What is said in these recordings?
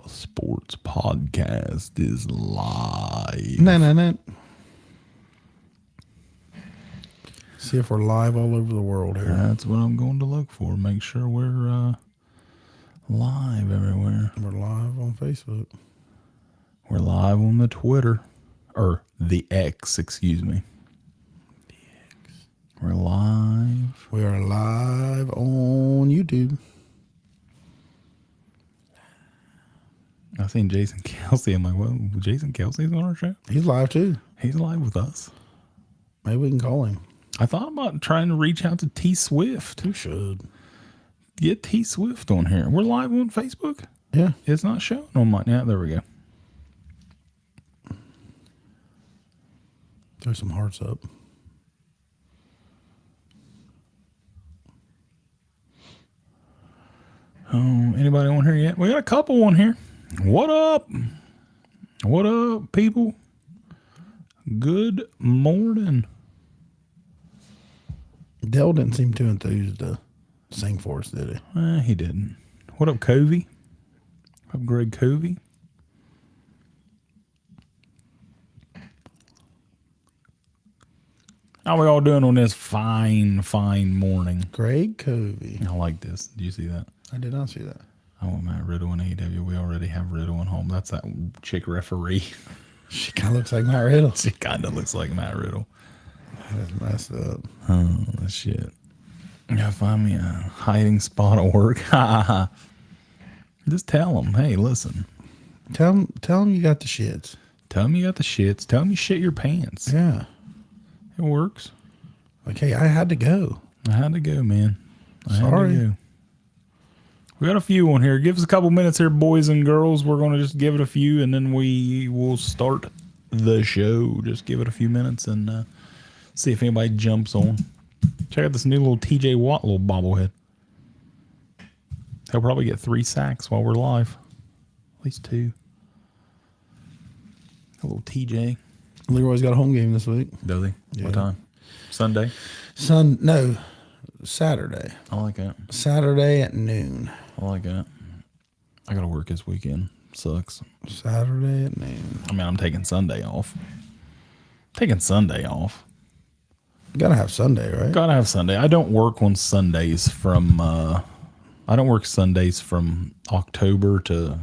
Sports podcast is live. No. See if we're live all over the world here. That's what I'm going to look for. Make sure we're live everywhere. We're live on Facebook. We're live on the Twitter. Or the X, excuse me. The X. We're live. We are live on YouTube. I seen Jason Kelsey. I'm like, well, Jason Kelsey's on our show? He's live too. He's live with us. Maybe we can call him. I thought about trying to reach out to T Swift. You should. Get T Swift on here. We're live on Facebook. Yeah. It's not showing on mine. Yeah, there we go. Throw some hearts up. Oh, anybody on here yet? We got a couple on here. What up? What up, people? Good morning. Dell didn't seem too enthused to sing for us, did he? He didn't. What up, Covey? What up, Greg Covey? How we all doing on this fine morning? Greg Covey. I like this. Do you see that? I did not see that. I want Matt Riddle and AEW. We already have Riddle at home. That's that chick referee. She kind of looks like Matt Riddle. She kind of looks like Matt Riddle. That's messed up. Oh, shit. Gotta find me a hiding spot at work. Just tell them, hey, listen. Tell him you got the shits. Tell them you got the shits. Tell them you shit your pants. Yeah. It works. Like, hey, I had to go. I had to go, man. Sorry. Had to go. We got a few on here. Give us a couple minutes here, boys and girls. We're going to just give it a few, and then we will start the show. Just give it a few minutes and see if anybody jumps on. Check out this new little TJ Watt little bobblehead. He'll probably get 3 sacks while we're live. At least 2. A little TJ. Leroy's got a home game this week. Does he? Yeah. What time? Sunday? Saturday. I like that. Saturday at noon. I like that. I got to work this weekend. Sucks. Saturday at noon. I mean, I'm taking Sunday off. Taking Sunday off. You gotta have Sunday, right? Gotta have Sunday. I don't work on Sundays from October to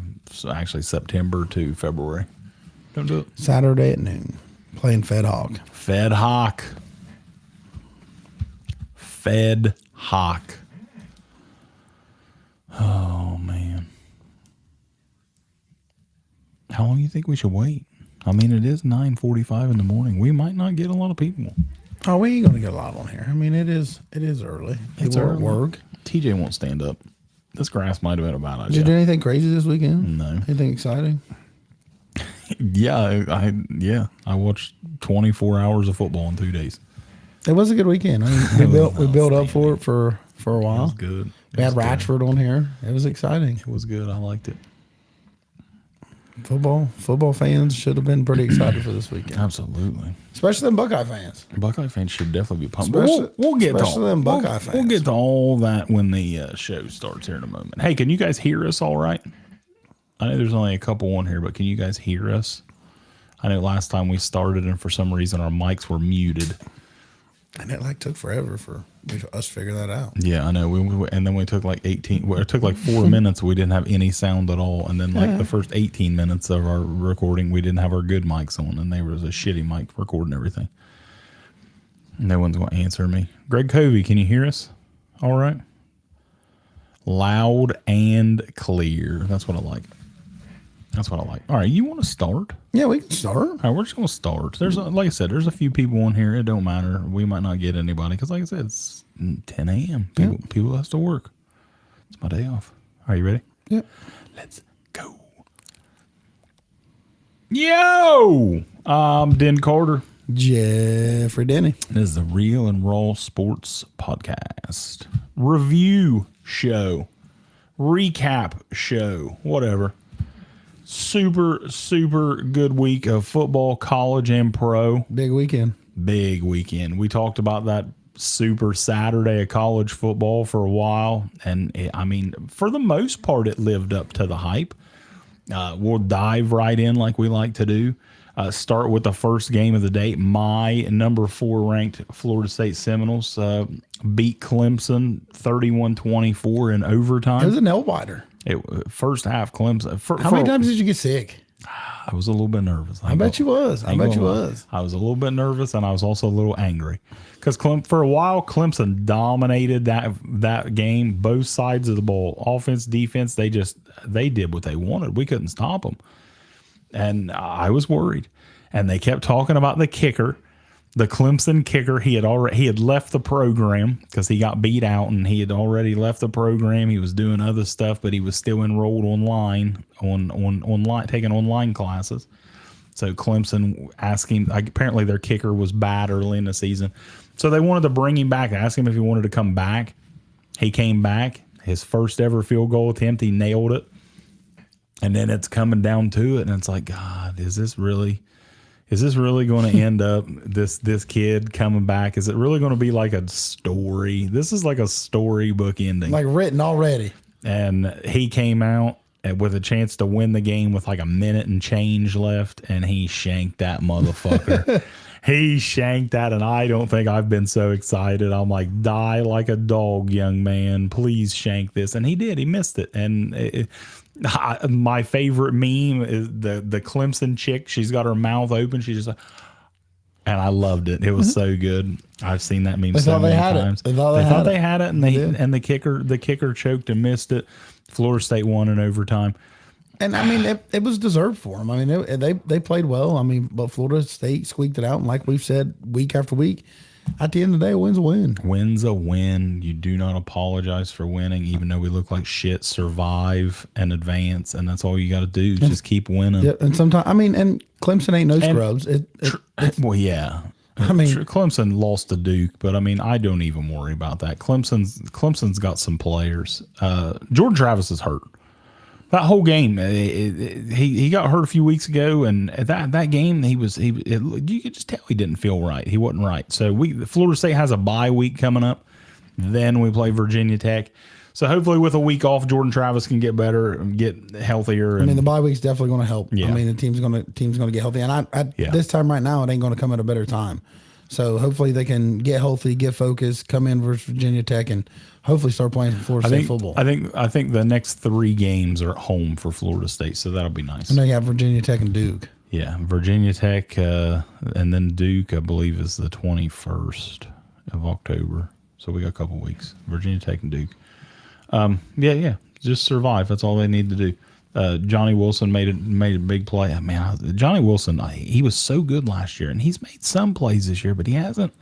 actually September to February. Don't do it. Saturday at noon. Playing Fed Hawk. Fed Hawk. Fed Hawk. Oh, man. How long do you think we should wait? I mean, it is 9:45 in the morning. We might not get a lot of people. Oh, we ain't gonna get a lot on here. I mean, it is early. It's People are early. at work. TJ won't stand up. This grass might have been a bad Did you do idea. anything crazy this weekend? No. Anything exciting? Yeah, I watched 24 hours of football in 2 days. It was a good weekend. I mean, we built up for it for a It while. was good. We had Ratchford on here. It was exciting. It was good. I liked it. Football fans should have been pretty excited for this weekend, Absolutely. especially them Buckeye fans. Buckeye fans should definitely be pumped. Especially- We'll get to especially all, them Buckeye we'll fans. get to all that when the show starts here in a moment. Hey, can you guys hear us all right? I know there's only a couple on here, but can you guys hear us? I know last time we started and for some reason our mics were muted. And it took forever for us to figure that out. Yeah, I know. And then we took like 18. Well, it took like 4 minutes. We didn't have any sound at all. And then like the first 18 minutes of our recording, we didn't have our good mics on, and there was a shitty mic recording everything. No one's going to answer me. Greg Covey, can you hear us? All right. Loud and clear. That's what I like. That's what I like. All right, you want to start? Yeah, we can start. All right, we're just going to start. Like I said, there's a few people on here. It don't matter. We might not get anybody because, like I said, it's 10 a.m. People has to work. It's my day off. Are you ready? Yep. Let's go. Yo! I'm Den Carter. Jeffrey Denny. This is the Real and Raw Sports Podcast. Review show. Recap show. Whatever. Super good week of football, college and pro. Big weekend. Big weekend. We talked about that Super Saturday of college football for a while. And I mean, for the most part, it lived up to the hype. We'll dive right in like we like to do. Start with the first game of the day. My number 4 ranked Florida State Seminoles beat Clemson 31-24 in It overtime. was a nail biter. First half, Clemson. How many times did you get sick? I was a little bit nervous. I bet you was. I bet you was. I was a little bit nervous, and I was also a little angry because for a while Clemson dominated that game, both sides of the ball, offense, defense. They did what they wanted. We couldn't stop them, and I was worried. And they kept talking about the kicker, the Clemson kicker. He had left the program because he got beat out, and he had already left the program. He was doing other stuff, but he was still enrolled online online taking online classes. So Clemson asked him. Apparently, their kicker was bad early in the season, so they wanted to bring him back. Ask him if he wanted to come back. He came back. His first ever field goal attempt, he nailed it. And then it's coming down to it, and it's like, God, is this really going to end up this kid coming back? Is it really going to be like a story? This is like a storybook ending, Like written already. And he came out with a chance to win the game with like a minute and change left, and he shanked that motherfucker. He shanked that, and I don't think I've been so excited. I'm like, die like a dog, young man. Please shank this. And he did. He missed it. And my favorite meme is the Clemson chick. She's got her mouth open. She's just like, and I loved it. It was so good. I've seen that meme so many times. They thought they had it, and the kicker choked and missed it. Florida State won in overtime. And I mean, it was deserved for them. I mean, they played well. I mean, but Florida State squeaked it out. And like we've said week after week, at the end of the day, a win's a win. Win's a win. You do not apologize for winning, even though we look like shit. Survive and advance, and that's all you got to do. Just keep winning. Yeah, and sometimes, I mean, and Clemson ain't no scrubs. Well, yeah. I mean, Clemson lost to Duke, but I mean, I don't even worry about that. Clemson's got some players. Jordan Travis is hurt. That whole game, he got hurt a few weeks ago, and that game you could just tell he didn't feel right. He wasn't right. So Florida State has a bye week coming up. Then we play Virginia Tech. So hopefully with a week off, Jordan Travis can get better and get healthier. I mean, the bye week's definitely going to help. Yeah. I mean, the team's going to get healthy, and this time right now, it ain't going to come at a better time. So hopefully they can get healthy, get focused, come in versus Virginia Tech, and hopefully start playing Florida State football. I think the next 3 games are at home for Florida State, so that'll be nice. And then you have Virginia Tech and Duke. Yeah, Virginia Tech, and then Duke, I believe, is the 21st of October. So we got a couple weeks. Virginia Tech and Duke. Yeah. Just survive. That's all they need to do. Johnny Wilson made a big play. I mean, Johnny Wilson, he was so good last year, and he's made some plays this year, but he hasn't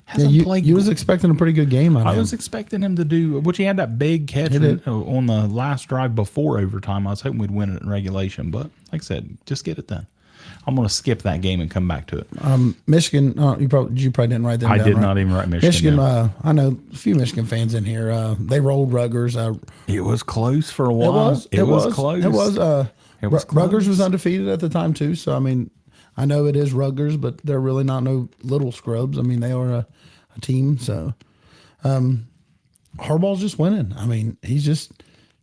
played. You was expecting a pretty good game out of him. I was expecting him to do, which he had that big catch on the last drive before overtime. I was hoping we'd win it in regulation, but like I said, just get it done. I'm going to skip that game and come back to it. Michigan, you probably didn't write that down. I did not even write Michigan. I know a few Michigan fans in here. They rolled Rutgers. It was close for a while. It was close. It was. Close. Rutgers was undefeated at the time too. So I mean, I know it is Rutgers, but they're really not no little scrubs. I mean, they are a team. So Harbaugh's just winning. I mean,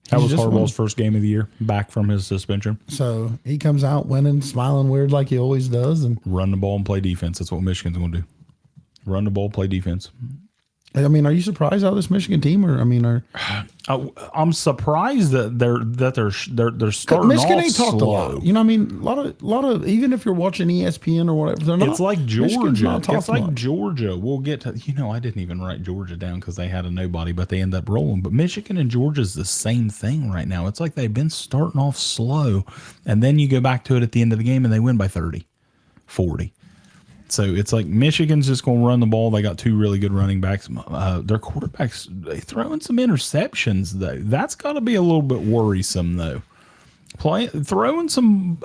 that was Harbaugh's first game of the year, back from his suspension. So he comes out winning, smiling weird like he always does, and run the ball and play defense. That's what Michigan's going to do. Run the ball, play defense. I mean, are you surprised how this Michigan team? I'm surprised that they're starting Michigan off ain't talked slow. a lot. You know, what I mean, a lot of even if you're watching ESPN or whatever, they're not. It's like Georgia. It's like much. Georgia. We'll get to. I didn't even write Georgia down because they had a nobody, but they end up rolling. But Michigan and Georgia is the same thing right now. It's like they've been starting off slow, and then you go back to it at the end of the game and they win by 30, 40. So it's like Michigan's just going to run the ball. They got 2 really good running backs. Their quarterbacks, they throwing some interceptions though. That's got to be a little bit worrisome though. Throwing some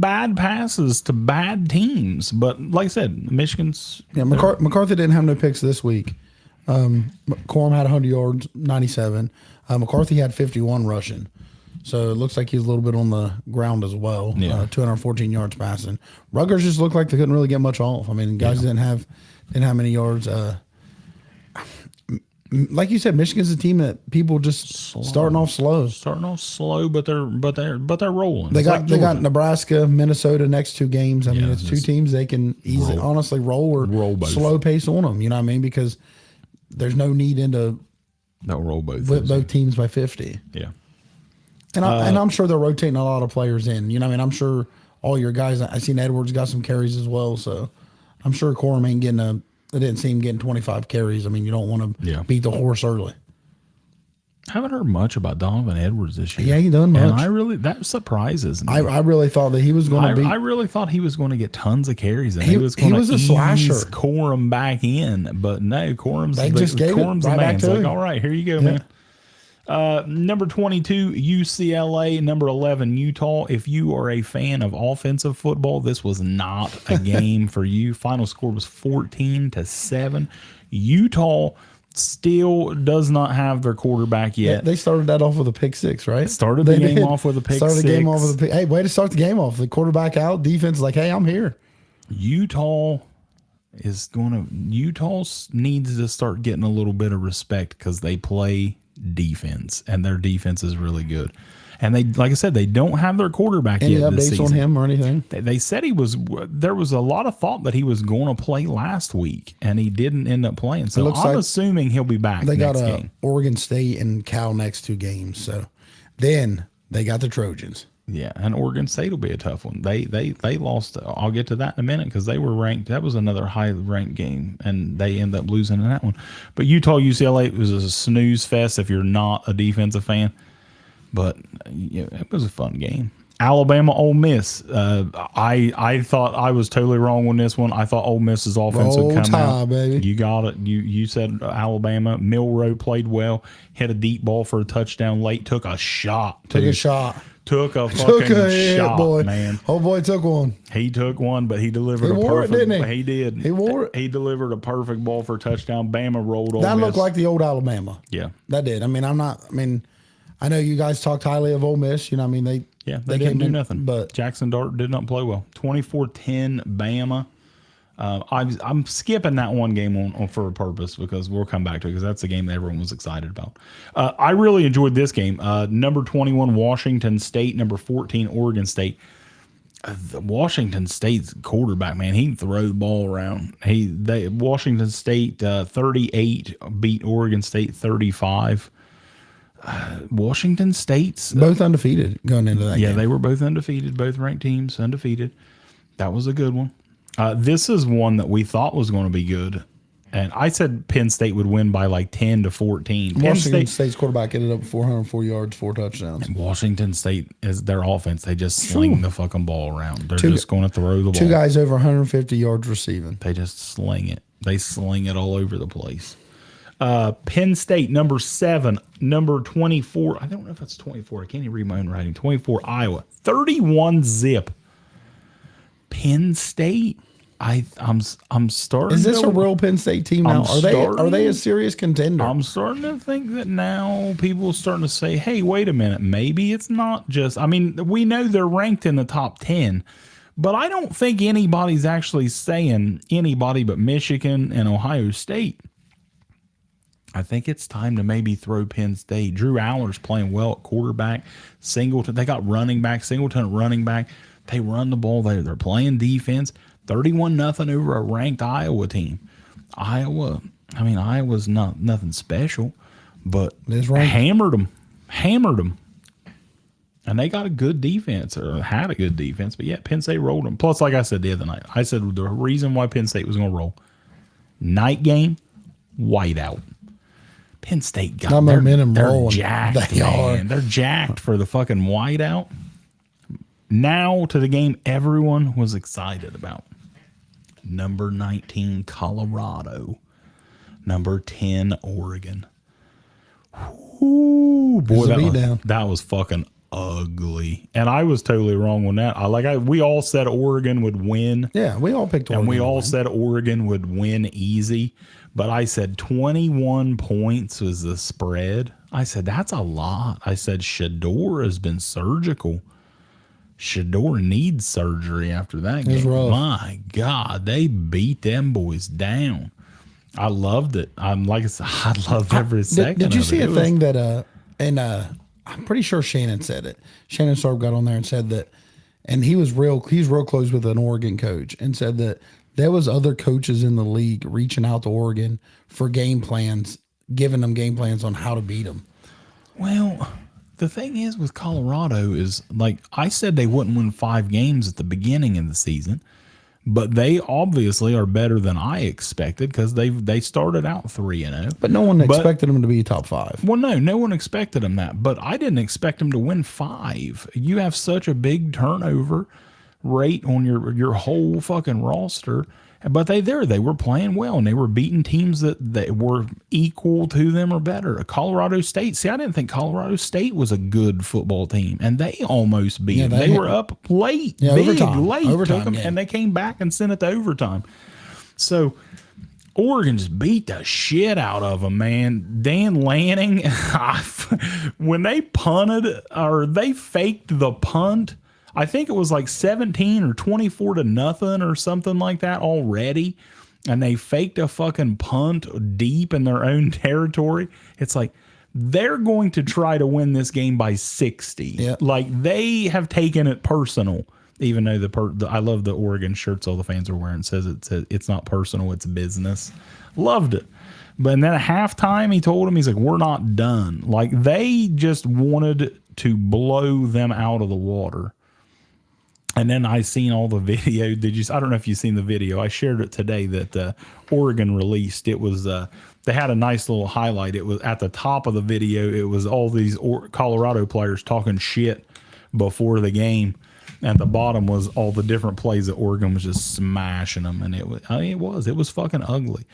bad passes to bad teams. But like I said, Michigan's McCarthy didn't have no picks this week. Corum had 100 yards, 97. McCarthy had 51 rushing. So it looks like he's a little bit on the ground as well. Yeah. 214 yards passing. Rutgers just looked like they couldn't really get much off. I mean, guys didn't have many yards. like you said, Michigan's a team that people just starting off slow. Starting off slow, but they're rolling. They It's got like they got Georgia. Nebraska, Minnesota next 2 games. I mean, Yeah, it's two just teams they can easily, honestly roll both. slow pace on them. You know what I mean? Because there's no need into They'll roll both. with both teams by 50. Yeah. And I'm sure they're rotating a lot of players in. You know what I mean? I'm sure all your guys. I seen Edwards got some carries as well, so I'm sure Corum ain't getting a. I didn't see him getting 25 carries. I mean, you don't want to beat the horse early. I haven't heard much about Donovan Edwards this year. Yeah, he done much. And that surprises me. I really thought that he was going to be. I really thought he was going to get tons of carries and He was going was to a slasher. Corum back in, but no, Corum's They just gave it Corum's the right man. back It's to like, him. all right, here you go, man. Number 22, UCLA. Number 11, Utah. If you are a fan of offensive football, this was not a game for you. Final score was 14-7. Utah still does not have their quarterback yet. They started that off with a pick 6, right? Started the game off with a pick Started the game off six. with a pick. Hey, way to start the game off. The quarterback out, defense is like, hey, I'm here. Utah needs to start getting a little bit of respect because they play defense and their defense is really good. And they, like I said, they don't have their quarterback Any yet this updates season. on him or anything? They said there was a lot of thought that he was going to play last week and he didn't end up playing. So looks I'm like assuming he'll be back They got next game. Oregon State and Cal next 2 games. So then they got the Trojans. Yeah, and Oregon State will be a tough one. They lost. I'll get to that in a minute because they were ranked. That was another high ranked game, and they ended up losing in that one. But Utah UCLA was a snooze fest if you're not a defensive fan. But yeah, it was a fun game. Alabama Ole Miss. I thought I was totally wrong on this one. I thought Ole Miss's offense Roll would come Tide, out. baby. You got it. You said Alabama. Milroe played well. Hit a deep ball for a touchdown late. Took a shot. Took too. a shot. Took a Took fucking a hit, shot, boy. man. Oh, boy, took one. He took one, but he delivered He a wore it, perfect. didn't he? He did. He wore it. He delivered a perfect ball for a touchdown. Bama rolled Ole That Miss. looked like the old Alabama. Yeah. That did. I mean, I know you guys talked highly of Ole Miss. You know, I mean, they They didn't came do in, nothing. But Jackson Dart did not play well. 24-10 Bama. I'm skipping that one game on for a purpose because we'll come back to it because that's the game that everyone was excited about. I really enjoyed this game. Number 21 Washington State, number 14 Oregon State. The Washington State's quarterback, man, he can throw the ball around. Washington State 38 beat Oregon State 35. Washington State's both undefeated going into that game. they were both undefeated, both ranked teams undefeated. That was a good one. This is one that we thought was going to be good, and I said Penn State would win by like 10-14. Washington State's quarterback ended up with 404 yards, 4 touchdowns. Washington State is their offense. They just sling the fucking ball around. They're just going to throw the ball. 2 guys over 150 yards receiving. They just sling it. They sling it all over the place. Penn State, number 7, number 24. I don't know if that's 24. I can't even read my own writing. 24, Iowa. 31-zip. Penn State. I'm starting. Is this to, a real Penn State team now? Are they a serious contender? I'm starting to think that now people are starting to say, hey, wait a minute. Maybe it's not just. I mean, we know they're ranked in the top 10. But I don't think anybody's actually saying anybody but Michigan and Ohio State. I think it's time to maybe throw Penn State. Drew Aller's playing well at quarterback. Singleton, they got running back. Singleton at running back. They run the ball there. They're playing defense. 31-0 over a ranked Iowa team. Iowa's nothing special, but hammered them. And they got a good defense, or had a good defense, but yeah, Penn State rolled them. Plus, like I said the other night, I said the reason why Penn State was going to roll, night game, whiteout. Penn State got Not momentum rolling. They're jacked, man. They're jacked for the fucking whiteout. Now to the game everyone was excited about. Number 19, Colorado. Number 10, Oregon. Ooh, boy, that was fucking ugly. And I was totally wrong on that. We all said Oregon would win. Yeah, we all picked Oregon. And we all said Oregon would win easy. But I said 21 points was the spread. I said, that's a lot. I said, Shedeur has been surgical. Shedeur needs surgery after that game. Rough. My God, they beat them boys down. I loved it. I'm like I said, I loved every second. Did you of see it. a thing that I'm pretty sure Shannon said it. Shannon Sharp got on there and said that, and he's real close with an Oregon coach, and said that there was other coaches in the league reaching out to Oregon for game plans, giving them game plans on how to beat them. Well, the thing is with Colorado is, like I said, they wouldn't win 5 games at the beginning of the season, but they obviously are better than I expected because they started out 3-0. But no one expected them to be top 5. Well, no one expected them that, but I didn't expect them to win 5. You have such a big turnover rate on your whole fucking roster. But they were playing well, and they were beating teams that were equal to them or better. Colorado State. See, I didn't think Colorado State was a good football team, and they almost beat them. They were up late, overtime, and they came back and sent it to overtime. So Oregon just beat the shit out of them, man. Dan Lanning, when they punted or they faked the punt, I think it was like 17 or 24-0 or something like that already. And they faked a fucking punt deep in their own territory. It's like they're going to try to win this game by 60. Yeah. Like they have taken it personal, even though I love the Oregon shirts all the fans are wearing. It says it's not personal, it's business. Loved it. But then at halftime, he told him, he's like, we're not done. Like they just wanted to blow them out of the water. And then I seen all the video. I don't know if you've seen the video. I shared it today that Oregon released. It was they had a nice little highlight. It was at the top of the video. It was all these Colorado players talking shit before the game. At the bottom was all the different plays that Oregon was just smashing them, and it was fucking ugly.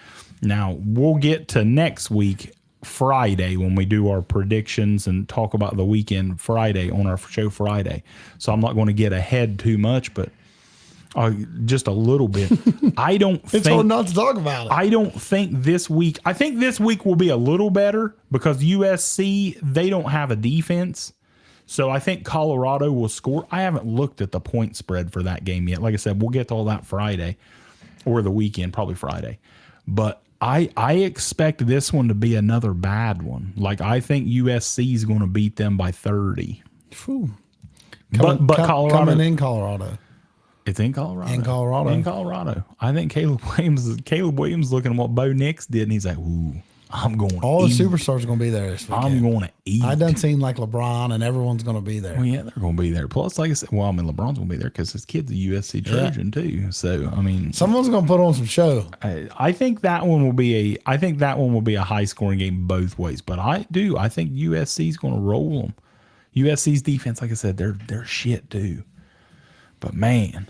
Now we'll get to next week, Friday, when we do our predictions and talk about the weekend Friday on our show Friday. So I'm not going to get ahead too much, but just a little bit. I don't It's hard not to talk about it. I don't think this week. I think this week will be a little better because USC, they don't have a defense. So I think Colorado will score. I haven't looked at the point spread for that game yet. Like I said, we'll get to all that Friday or the weekend, probably Friday. But I expect this one to be another bad one. Like I think USC is going to beat them by 30. But Colorado coming in Colorado. It's in Colorado. In Colorado. I think Caleb Williams looking at what Bo Nix did, and he's like, ooh, I'm going to All the eat. superstars are going to be there this weekend. I'm going to eat. I done seen like LeBron, and everyone's going to be there. Well, yeah, they're going to be there. Plus, like I said, well, I mean, LeBron's going to be there because his kid's a USC Trojan too. So, I mean, Someone's going to put on some show. I think that one will be a high scoring game both ways. But I think USC's going to roll them. USC's defense, like I said, they're shit too. But man,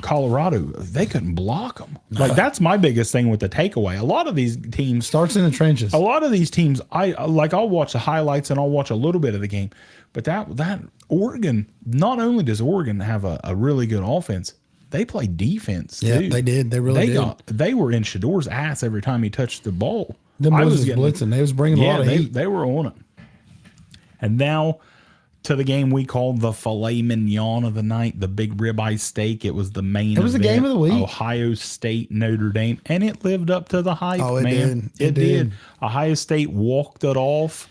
Colorado, they couldn't block them. Like that's my biggest thing with the takeaway. A lot of these teams Starts in the trenches. A lot of these teams, I'll watch the highlights and I'll watch a little bit of the game. But that Oregon, not only does Oregon have a really good offense, they play defense too. Yeah, they did. They really did. They were in Shador's ass every time he touched the ball. Them boys was blitzing. They was bringing a lot of heat. They were on it. And now to the game we called the filet mignon of the night, the big ribeye steak. It was the main. It was the game of the week. Ohio State, Notre Dame, and it lived up to the hype. Oh, it man. did. It did. Ohio State walked it off.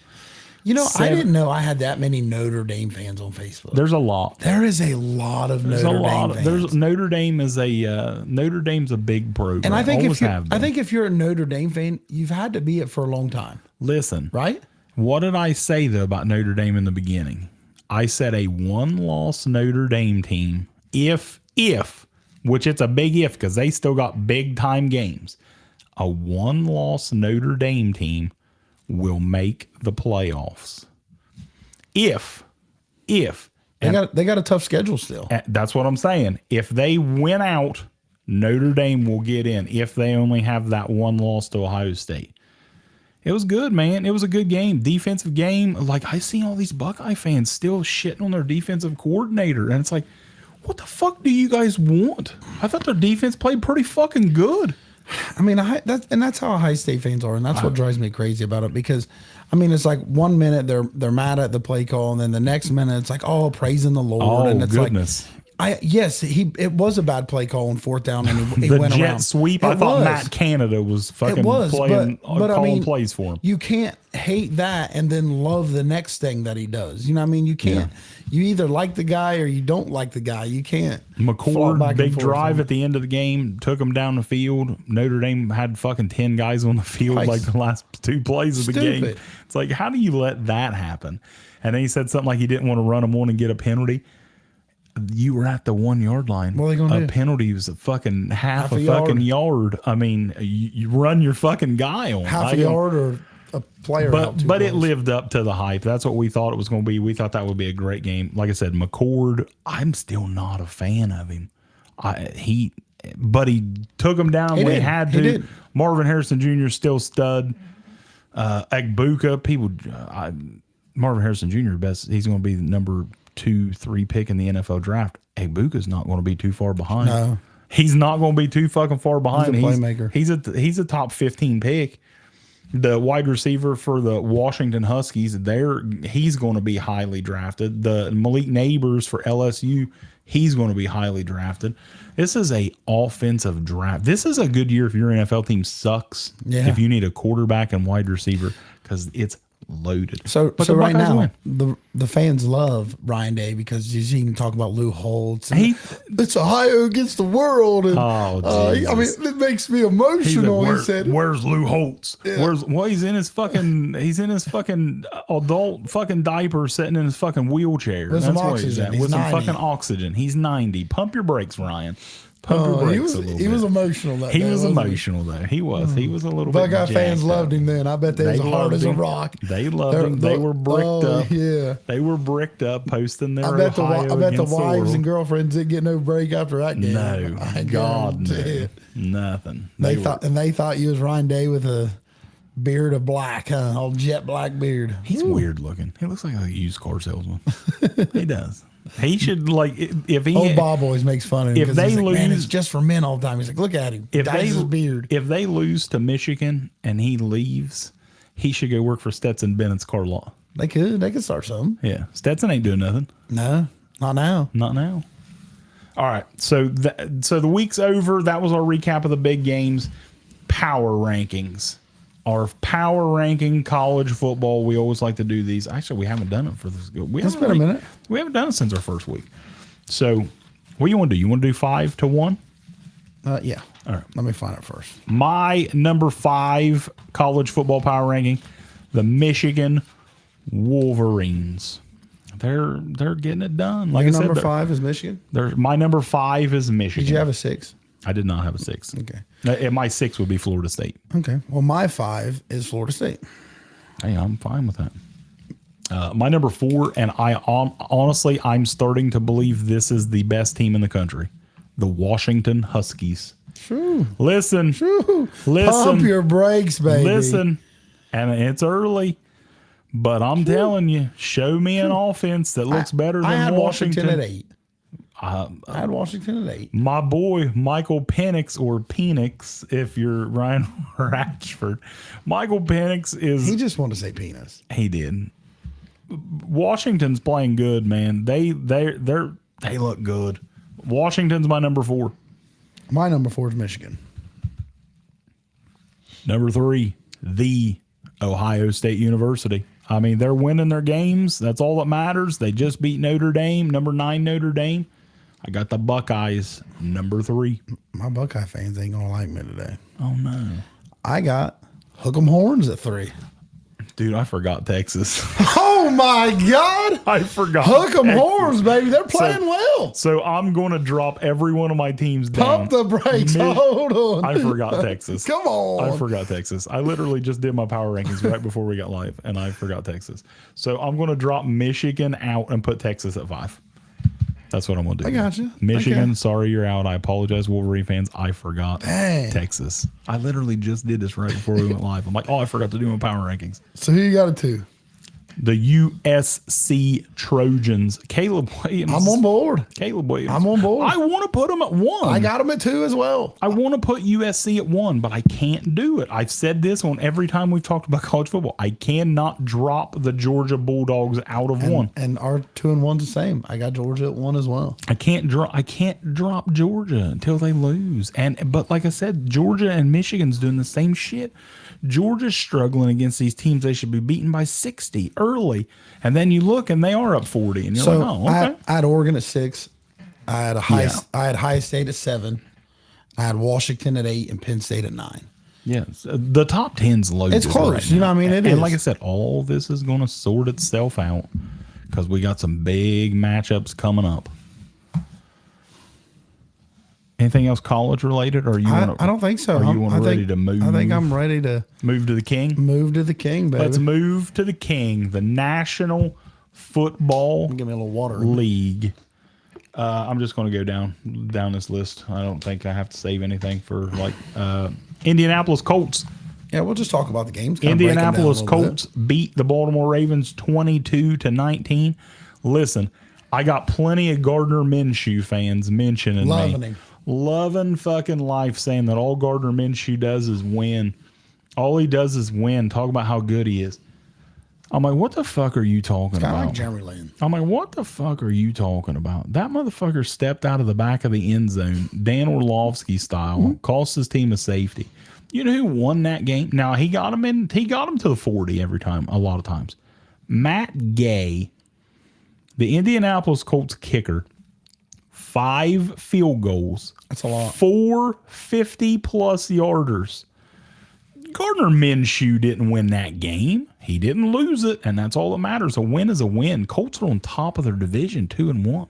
You know, I didn't know I had that many Notre Dame fans on Facebook. There's a lot. There is a lot of Notre Dame fans. Notre Dame is Notre Dame's a big program. And I think if you're a Notre Dame fan, you've had to be it for a long time. Listen, right? What did I say though about Notre Dame in the beginning? I said a one-loss Notre Dame team, if, which it's a big if because they still got big-time games, a one-loss Notre Dame team will make the playoffs. If. They got a tough schedule still. That's what I'm saying. If they win out, Notre Dame will get in if they only have that one loss to Ohio State. It was good, man. It was a good game. Defensive game. Like, I see all these Buckeye fans still shitting on their defensive coordinator. And it's like, what the fuck do you guys want? I thought their defense played pretty fucking good. I mean, that's how Ohio State fans are. And that's what drives me crazy about it. Because, I mean, it's like 1 minute they're mad at the play call. And then the next minute it's like, oh, praising the Lord. Oh, and it's goodness. like, Yes, it was a bad play call on fourth down, and he The went jet around. sweep. It I thought was. Matt Canada was fucking It was, playing, but I calling mean, plays for him. You can't hate that and then love the next thing that he does. You know what I mean? You can't. You either like the guy or you don't like the guy. You can't. flop McCord, back and big forth drive on at the end of the game, took him down the field. Notre Dame had fucking 10 guys on the field Nice. like the last 2 plays of the game. Stupid. It's like, how do you let that happen? And then he said something like he didn't want to run him on and get a penalty. You were at the 1 yard line. What are they gonna do? A penalty was a fucking half Half a a fucking yard. I mean, you run your fucking guy on. half I a don't- yard or a player out too But it close. lived up to the hype. That's what we thought it was going to be. We thought that would be a great game. Like I said, McCord, I'm still not a fan of him. But he took him down when he did. had He to. did. Marvin Harrison Jr. still stud. Agbuka, Marvin Harrison Jr. best. He's going to be the number 2, 3 pick in the NFL draft. Agbuka's not going to be too far behind. No. He's not going to be too fucking far behind. He's a playmaker. He's a top 15 pick. The wide receiver for the Washington Huskies, he's going to be highly drafted. The Malik Neighbors for LSU, he's going to be highly drafted. This is a offensive draft. This is a good year if your NFL team sucks. Yeah. If you need a quarterback and wide receiver, because it's loaded. So But so the right Buckeyes now win. the fans love Ryan Day because you see him talk about Lou Holtz. And He- it's Ohio against the world. And, Oh, I mean, Jesus. it makes me He's like, emotional. He said, "Where's Lou Holtz? He's in his fucking adult fucking diaper, sitting in his fucking wheelchair. With some That's where he's oxygen. at. He's With some 90. fucking oxygen. He's 90. Pump your brakes, Ryan. Pump your brakes he was a little he bit. was emotional that He day. was wasn't he? emotional though. He was. He was a little bit. Buckeye fans jacked loved up. him then. I bet they was hard loved as a him. rock. They loved him. They were bricked up. Yeah. They were bricked up, posting their I bet Ohio the against wives world. and girlfriends didn't get no break after that game. No, I God, guarantee no, it. nothing. They were- thought you was Ryan Day with a beard of black, huh? All jet black beard. He's weird looking. He looks like a used car salesman. He does. He should if he Old Bob always makes fun of him if because they he's like, man, lose- it's just for men all the time. He's like, look at him. if Dyes his beard. if they lose to Michigan and he leaves, he should go work for Stetson Bennett's car lot. They could start something. Yeah, Stetson ain't doing nothing. No, not now. Not now. All right. So the week's over. That was our recap of the big games. Power rankings. Our power ranking college football. We always like to do these. Actually, we haven't done it for this. It's been a minute. We haven't done it since our first week. So, what do you want to do? You want to do 5 to 1? Yeah. All right. Let me find it first. My number 5 college football power ranking, the Michigan Wolverines. They're getting it done. Like Your I said, number 5 is Michigan. my number 5 is Michigan. Did you have a 6? I did not have a 6. Okay. And my 6 would be Florida State. Okay. Well, my 5 is Florida State. Hey, I'm fine with that. My number 4, and honestly, I'm starting to believe this is the best team in the country, the Washington Huskies. True. Listen, True. listen, Pump your brakes, baby. listen, and it's early, but I'm telling you, show me an offense that looks better than I had Washington. Washington at 8. I had Washington at 8. My boy, Michael Penix, or Penix, if you're Ryan Ratchford. Michael Penix is. He just wanted to say penis. He did. Washington's playing good, man. They look good. Washington's my number 4. My number 4 is Michigan. Number 3, the Ohio State University. I mean, they're winning their games. That's all that matters. They just beat Notre Dame, number 9 Notre Dame. I got the Buckeyes, number 3. My Buckeye fans ain't gonna like me today. Oh no, I got Hook 'em Horns at 3. dude! I forgot Texas. Oh my God! I forgot. Hook 'em Texas. Horns, baby. They're playing well. So I'm going to drop every one of my teams down. Pump the brakes. Hold on. I forgot Texas. Come on. I forgot Texas. I literally just did my power rankings right before we got live, and I forgot Texas. So I'm going to drop Michigan out and put Texas at 5. That's what I'm going to do. I got you. Michigan, Okay. sorry you're out. I apologize, Wolverine fans. I forgot Dang. Texas. I literally just did this right before we went live. I'm like, oh, I forgot to do my power rankings. So who you got at 2? The USC Trojans. Caleb Williams. I'm on board. Caleb Williams. I'm on board. I want to put them at 1. I got them at 2 as well. I want to put USC at 1, but I can't do it. I've said this on every time we've talked about college football. I cannot drop the Georgia Bulldogs out of 1. And our 2 and 1's the same. I got Georgia at 1 as well. I can't drop Georgia until they lose. But like I said, Georgia and Michigan's doing the same shit. Georgia's struggling against these teams they should be beaten by 60 early. And then you look and they are up 40 and you're like, oh, okay. I had Oregon at 6. I had Ohio State at 7. I had Washington at 8 and Penn State at 9. Yes. The top 10's loaded. It's close. Right you know what I mean? It is. And like I said, all this is going to sort itself out because we got some big matchups coming up. Anything else college related, or you? I don't think so. Are you ready to move? I think I'm ready to move to the king. Move to the king, baby. Let's move to the king, the National Football Give me a little water. League. I'm just going to go down this list. I don't think I have to save anything for like Indianapolis Colts. Yeah, we'll just talk about the games. Indianapolis Colts beat the Baltimore Ravens 22-19. Listen, I got plenty of Gardner Minshew fans mentioning Loving me. him. Loving fucking life, saying that all Gardner Minshew does is win. All he does is win. Talk about how good he is. I'm like, what the fuck are you talking about? Kind of like Jeremy Lin. I'm like, what the fuck are you talking about? That motherfucker stepped out of the back of the end zone, Dan Orlovsky style, cost his team a safety. You know who won that game? Now he got him to the 40 every time, a lot of times. Matt Gay, the Indianapolis Colts kicker, 5 field goals. That's a lot. 4 50-plus yarders. Gardner Minshew didn't win that game. He didn't lose it, and that's all that matters. A win is a win. Colts are on top of their division, 2-1.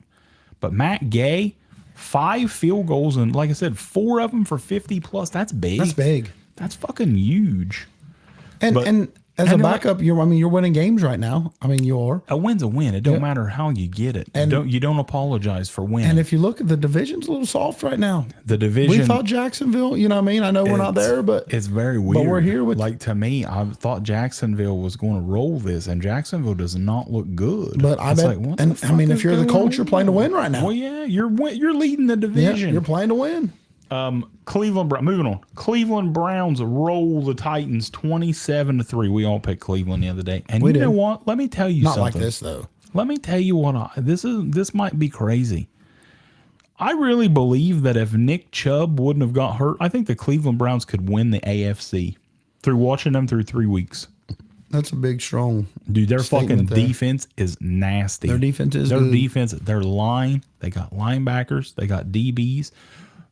But Matt Gay, 5 field goals, and like I said, 4 of them for 50-plus. That's big. That's big. That's fucking huge. And as a backup, you're winning games right now. I mean, you are. A win's a win. It don't matter how you get it. You don't apologize for winning. And if you look at the division's a little soft right now. The division. We thought Jacksonville, you know what I mean? I know we're not there, but it's very weird. But we're here with, like, to me, I thought Jacksonville was going to roll this, and Jacksonville does not look good. But I bet, like, and I mean, if you're the Colts, you're playing to win right now. Well, yeah, you're leading the division. Yeah, you're playing to win. Moving on. Cleveland Browns roll the Titans 27-3. We all picked Cleveland the other day, and you know what? Let me tell you something. Not like this though. Let me tell you what. This might be crazy. I really believe that if Nick Chubb wouldn't have got hurt, I think the Cleveland Browns could win the AFC through watching them through 3 weeks. That's a big, strong. Dude, their fucking defense is nasty. Their defense is good. Defense, their line, they got linebackers, they got DBs.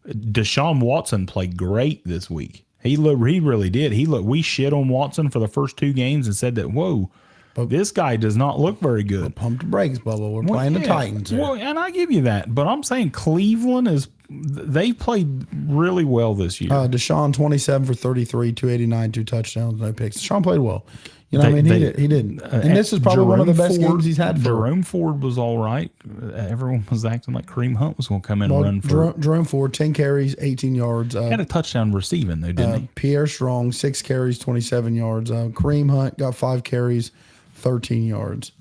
Deshaun Watson played great this week. He really did. We shit on Watson for the first 2 games and said that, whoa, this guy does not look very good. Pump the brakes, Bubba. We're playing the Titans here. Well, and I give you that, but I'm saying Cleveland they played really well this year. Deshaun 27 for 33, 289, 2 touchdowns, no picks. Deshaun played well. You know what I mean? He did. And this is probably one of the best games he's had. Jerome Ford was all right. Everyone was acting like Kareem Hunt was going to come in and run for. Jerome Ford, 10 carries, 18 yards. Had a touchdown receiving, though, didn't he? Pierre Strong, 6 carries, 27 yards. Kareem Hunt got 5 carries, 13 yards.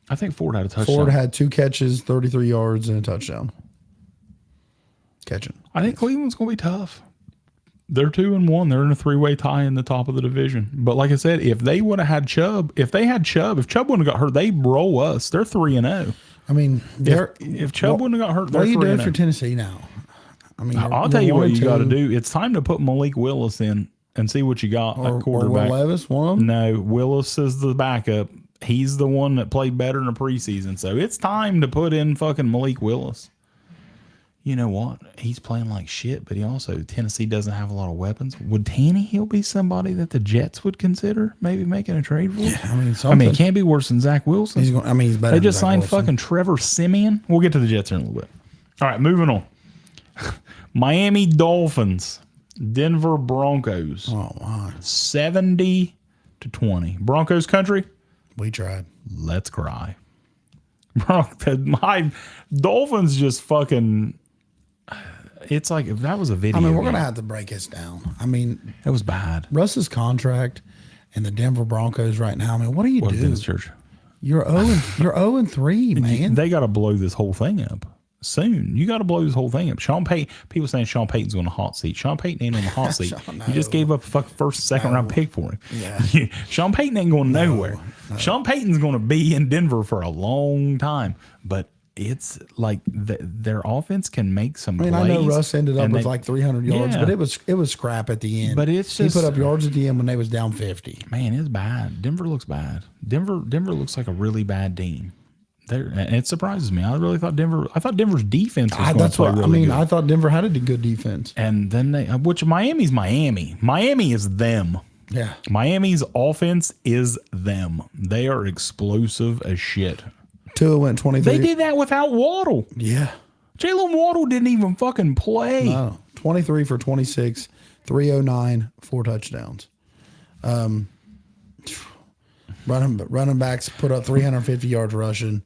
I think Ford had a touchdown. Ford had 2 catches, 33 yards, and a touchdown. Catching. I think Cleveland's going to be tough. They're 2-1. They're in a 3-way tie in the top of the division. But like I said, if they would have had Chubb, if Chubb wouldn't have got hurt, they roll us. They're 3-0. I mean, if Chubb wouldn't have got hurt, they're 3-0. What are you doing for Tennessee now? I mean, I'll tell you what you got to do. It's time to put Malik Willis in and see what you got at quarterback. Or Will Levis, one of them? No, Willis is the backup. He's the one that played better in the preseason. So it's time to put in fucking Malik Willis. You know what? He's playing like shit, but Tennessee doesn't have a lot of weapons. Would Tannehill be somebody that the Jets would consider maybe making a trade for? Yeah, I mean, it can't be worse than Zach Wilson. He's better. They just signed fucking Trevor Siemian. We'll get to the Jets in a little bit. All right, moving on. Miami Dolphins, Denver Broncos. Oh, wow. 70-20. Broncos country. We tried. Let's cry. My Dolphins just fucking. It's like if that was a video. I mean, we're going to have to break this down. I mean, it was bad. Russ's contract and the Denver Broncos right now. I mean, what do you do? Church? You're 0-3, man. They got to blow this whole thing up soon. You got to blow this whole thing up. Sean Payton, people saying Sean Payton's on the hot seat. Sean Payton ain't on the hot seat. You just gave up a first, second round pick for him. Yeah. Sean Payton ain't going nowhere. Sean Payton's going to be in Denver for a long time, but it's like their offense can make some plays. I know Russ ended up with like 300 yards, but it was scrap at the end. But it's just, he put up yards at the end when they was down 50. Man, it's bad. Denver looks bad. Denver looks like a really bad team. And it surprises me. I really thought Denver's defense was going to play really good. I thought Denver had a good defense. And then which Miami's Miami. Miami is them. Yeah. Miami's offense is them. They are explosive as shit. Tua went 23. They did that without Waddle. Yeah. Jalen Waddle didn't even fucking play. No. 23 for 26, 309, 4 touchdowns. Running backs put up 350 yards rushing.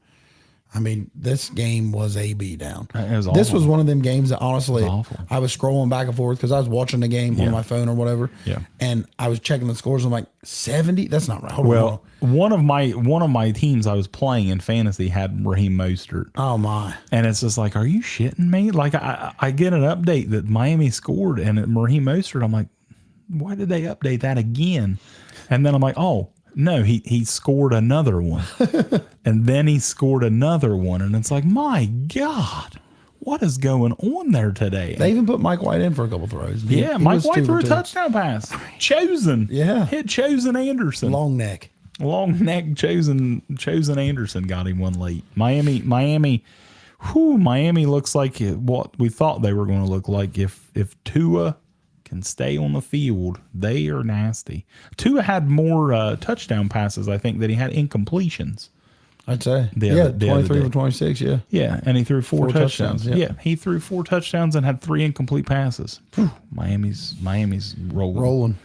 I mean, this game was a beatdown. This was one of them games that honestly, I was scrolling back and forth because I was watching the game on my phone or whatever. Yeah. And I was checking the scores. I'm like, 70? That's not right. Hold on. One of my teams I was playing in fantasy had Raheem Mostert. Oh my! And it's just like, are you shitting me? Like I get an update that Miami scored and Raheem Mostert. I'm like, why did they update that again? And then I'm like, oh no, he scored another one, and then he scored another one, and it's like, my God, what is going on there today? They even put Mike White in for a couple throws. Yeah, Mike White threw a touchdown pass. Chosen. Yeah. Hit Chosen Anderson. Long neck. Chosen Anderson got him one late. Miami looks like what we thought they were going to look like if Tua can stay on the field. They are nasty. Tua had more touchdown passes, I think, than he had incompletions. I'd say. 23 for 26, yeah. Yeah, and he threw four touchdowns. Yeah, he threw 4 touchdowns and had 3 incomplete passes. Miami's rolling.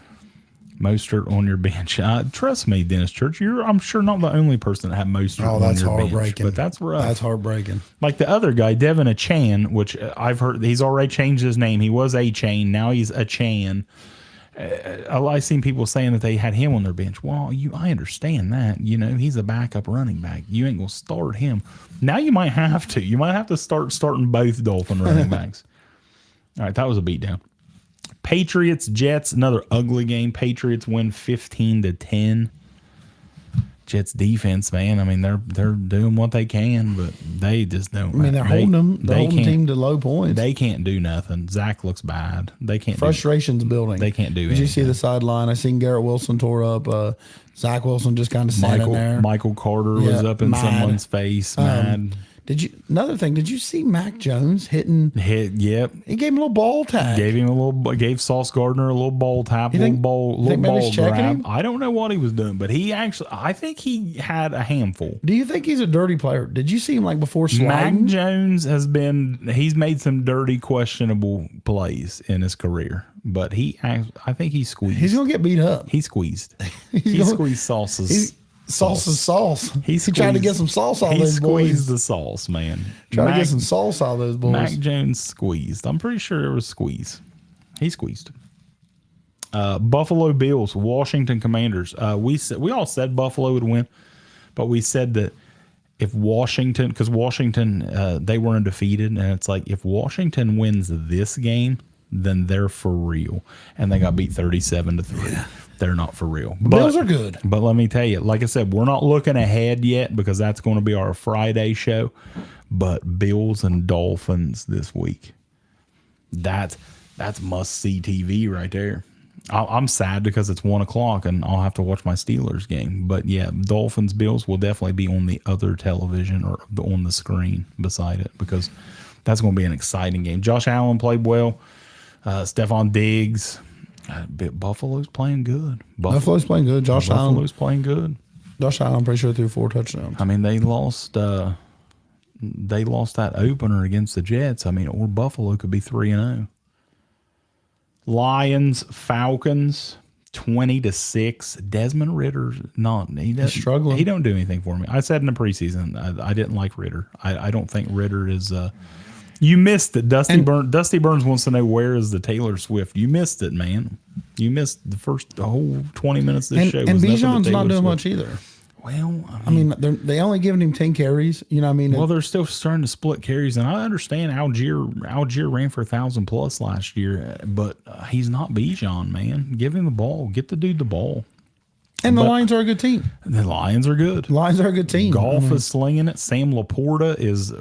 Mostert on your bench. Trust me, Dennis Church, you're, I'm sure, not the only person that had Mostert on your bench. But that's rough. That's heartbreaking. Like the other guy, Devin Achane, which I've heard he's already changed his name. He was Achane. Now he's Achane. I've seen people saying that they had him on their bench. Well, I understand that. You know, he's a backup running back. You ain't going to start him. Now you might have to. You might have to starting both Dolphin running backs. All right, that was a beatdown. Patriots, Jets, another ugly game. Patriots win 15-10. Jets defense, man. I mean, they're doing what they can, but they just don't. I mean, they're holding them. They're holding team to low points. They can't do nothing. Zach looks bad. They can't. Frustration's building. They can't do anything. Did you see the sideline? I seen Garrett Wilson tore up. Zach Wilson just kind of sat in there. Michael Carter was up in someone's face, mad. Another thing, did you see Mac Jones hit? Yep. He gave him a little ball tag. Gave Sauce Gardner a little ball tap, little ball grab. I don't know what he was doing, but I think he had a handful. Do you think he's a dirty player? Did you see him like before sliding? Mac Jones he's made some dirty, questionable plays in his career, but I think he squeezed. He's going to get beat up. He squeezed. He squeezed Sauce's. Sauce is sauce. He tried to get some sauce out of those boys. He squeezed the sauce, man. Tried to get some sauce out of those boys. Mac Jones squeezed. I'm pretty sure it was squeeze. He squeezed. Buffalo Bills, Washington Commanders. We all said Buffalo would win, but we said that if Washington, because Washington, they weren't undefeated, and it's like if Washington wins this game, then they're for real. And they got beat 37-3. Yeah. They're not for real. But Bills are good. But let me tell you, like I said, we're not looking ahead yet because that's going to be our Friday show. But Bills and Dolphins this week, that's must-see TV right there. I'm sad because it's 1 o'clock and I'll have to watch my Steelers game. But yeah, Dolphins, Bills will definitely be on the other television or on the screen beside it because that's going to be an exciting game. Josh Allen played well. Stephon Diggs. Buffalo's playing good. Buffalo's playing good. Buffalo's playing good. Josh Allen, I'm pretty sure, threw 4 touchdowns. I mean, they lost that opener against the Jets. I mean, or Buffalo could be 3-0. Lions, Falcons, 20-6. Desmond Ritter's he's struggling. He don't do anything for me. I said in the preseason, I didn't like Ritter. I don't think Ritter is. You missed it. Dusty Burns wants to know where is the Taylor Swift. You missed it, man. You missed the whole 20 minutes of this show. And Bijan's not doing much either. Well, I mean, they only giving him 10 carries. You know what I mean? well, they're still starting to split carries, and I understand Algier ran for 1,000 plus last year, but he's not Bijan, man. Give him the ball. Get the dude the ball. And the Lions are a good team. The Lions are good. The Lions are a good team. Golf is slinging it. Sam Laporta is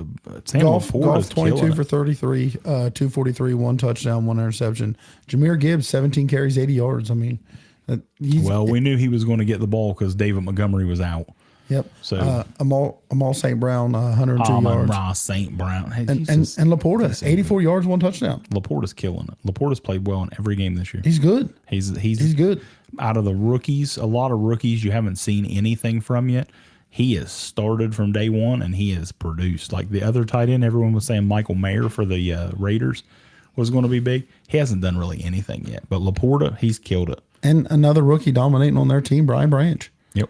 Golf 22 for 33, 243, 1 touchdown, 1 interception. Jahmyr Gibbs 17 carries, 80 yards. I mean, we knew he was going to get the ball because David Montgomery was out. Yep. So Amal St. Brown 102 yards. Ross St. Brown. Hey, And Laporta 84 yards, 1 touchdown. Laporta's killing it. Laporta's played well in every game this year. He's good. He's good. Out of the rookies, a lot of rookies you haven't seen anything from yet. He has started from day one and he has produced. Like the other tight end, everyone was saying Michael Mayer for the Raiders was going to be big. He hasn't done really anything yet. But Laporta, he's killed it. And another rookie dominating on their team, Brian Branch. Yep.